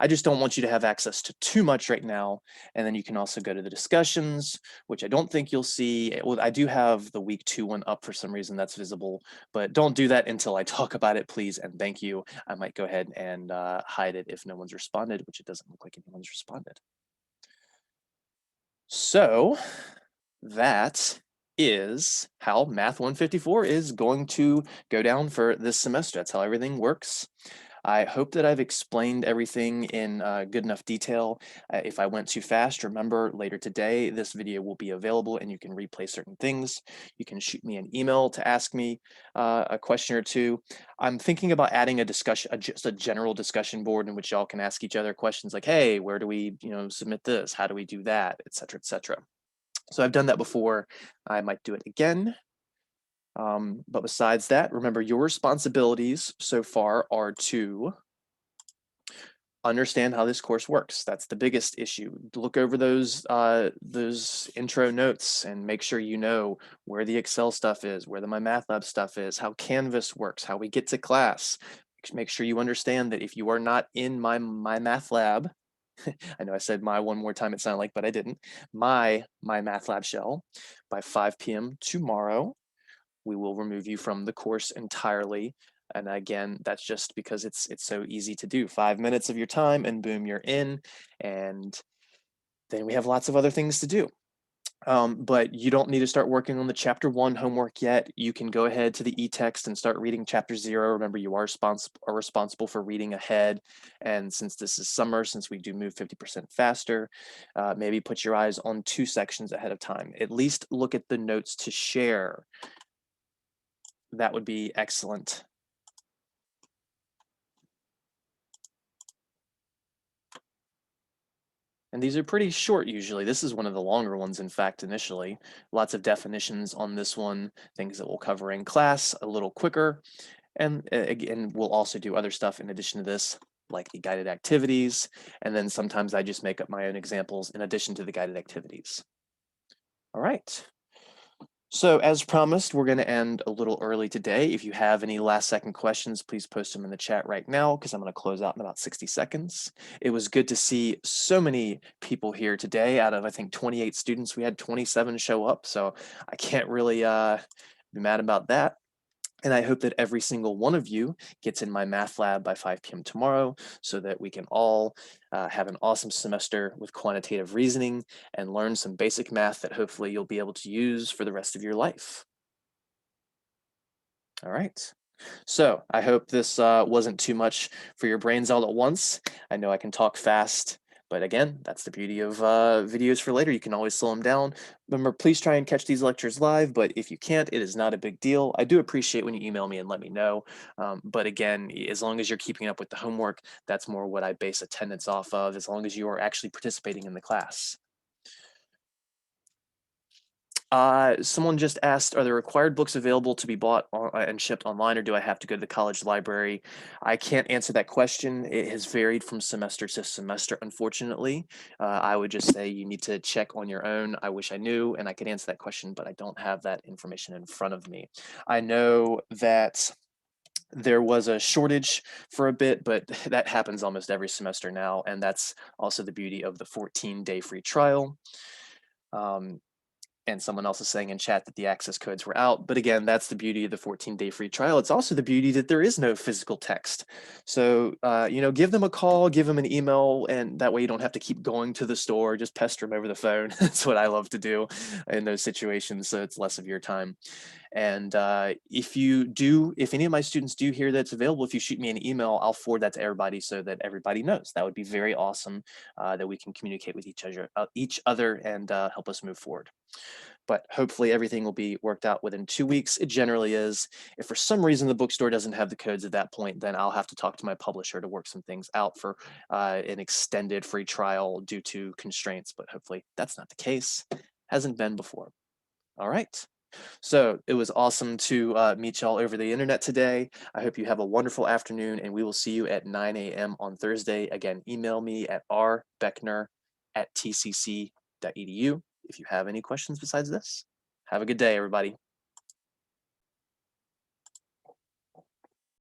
I just don't want you to have access to too much right now. And then you can also go to the discussions, which I don't think you'll see. Well, I do have the week 2 one up for some reason that's visible, but don't do that until I talk about it, please. And thank you. I might go ahead and hide it if no one's responded, which it doesn't look like anyone's responded. So that is how Math 154 is going to go down for this semester. That's how everything works. I hope that I've explained everything in good enough detail. If I went too fast, remember later today, this video will be available and you can replay certain things. You can shoot me an email to ask me a question or two. I'm thinking about adding a discussion, just a general discussion board in which y'all can ask each other questions like, hey, where do we, submit this? How do we do that? Et cetera, et cetera. So I've done that before. I might do it again. But besides that, remember your responsibilities so far are to understand how this course works. That's the biggest issue. Look over those intro notes and make sure you know where the Excel stuff is, where the My Math Lab stuff is, how Canvas works, how we get to class. Make sure you understand that if you are not in my Math Lab, I know I said my one more time, it sounded like, but I didn't. My Math Lab shell by 5 p.m. tomorrow, we will remove you from the course entirely. And again, that's just because it's so easy to do. 5 minutes of your time and boom, you're in. And then we have lots of other things to do. But you don't need to start working on the chapter 1 homework yet. You can go ahead to the e-text and start reading chapter 0. Remember, you are responsible for reading ahead. And since this is summer, since we do move 50% faster, maybe put your eyes on 2 sections ahead of time. At least look at the notes to share. That would be excellent. And these are pretty short usually. This is one of the longer ones, in fact, initially. Lots of definitions on this one, things that we'll cover in class a little quicker. And again, we'll also do other stuff in addition to this, like the guided activities. And then sometimes I just make up my own examples in addition to the guided activities. All right. So as promised, we're going to end a little early today. If you have any last second questions, please post them in the chat right now because I'm going to close out in about 60 seconds. It was good to see so many people here today. Out of, I think, 28 students, we had 27 show up. So I can't really be mad about that. And I hope that every single one of you gets in my math lab by 5 p.m. tomorrow so that we can all have an awesome semester with quantitative reasoning and learn some basic math that hopefully you'll be able to use for the rest of your life. All right. So I hope this wasn't too much for your brains all at once. I know I can talk fast, but again, that's the beauty of videos for later. You can always slow them down. Remember, please try and catch these lectures live, but if you can't, it is not a big deal. I do appreciate when you email me and let me know. But again, as long as you're keeping up with the homework, that's more what I base attendance off of, as long as you are actually participating in the class. Someone just asked, are the required books available to be bought and shipped online, or do I have to go to the college library? I can't answer that question. It has varied from semester to semester, unfortunately. I would just say you need to check on your own. I wish I knew and I could answer that question, but I don't have that information in front of me. I know that there was a shortage for a bit, but that happens almost every semester now, and that's also the beauty of the 14-day free trial. And someone else is saying in chat that the access codes were out. But again, that's the beauty of the 14-day free trial. It's also the beauty that there is no physical text. So, give them a call, give them an email, and that way you don't have to keep going to the store, just pester them over the phone. That's what I love to do in those situations, so it's less of your time. And if any of my students do hear that's available, if you shoot me an email, I'll forward that to everybody so that everybody knows. That would be very awesome, that we can communicate with each other and help us move forward. But hopefully everything will be worked out within 2 weeks. It generally is. If for some reason the bookstore doesn't have the codes at that point, then I'll have to talk to my publisher to work some things out for an extended free trial due to constraints. But hopefully that's not the case. Hasn't been before. All right. So it was awesome to meet y'all over the internet today. I hope you have a wonderful afternoon, and we will see you at 9 a.m. on Thursday. Again, email me at rbeckner@tcc.edu if you have any questions besides this. Have a good day, everybody.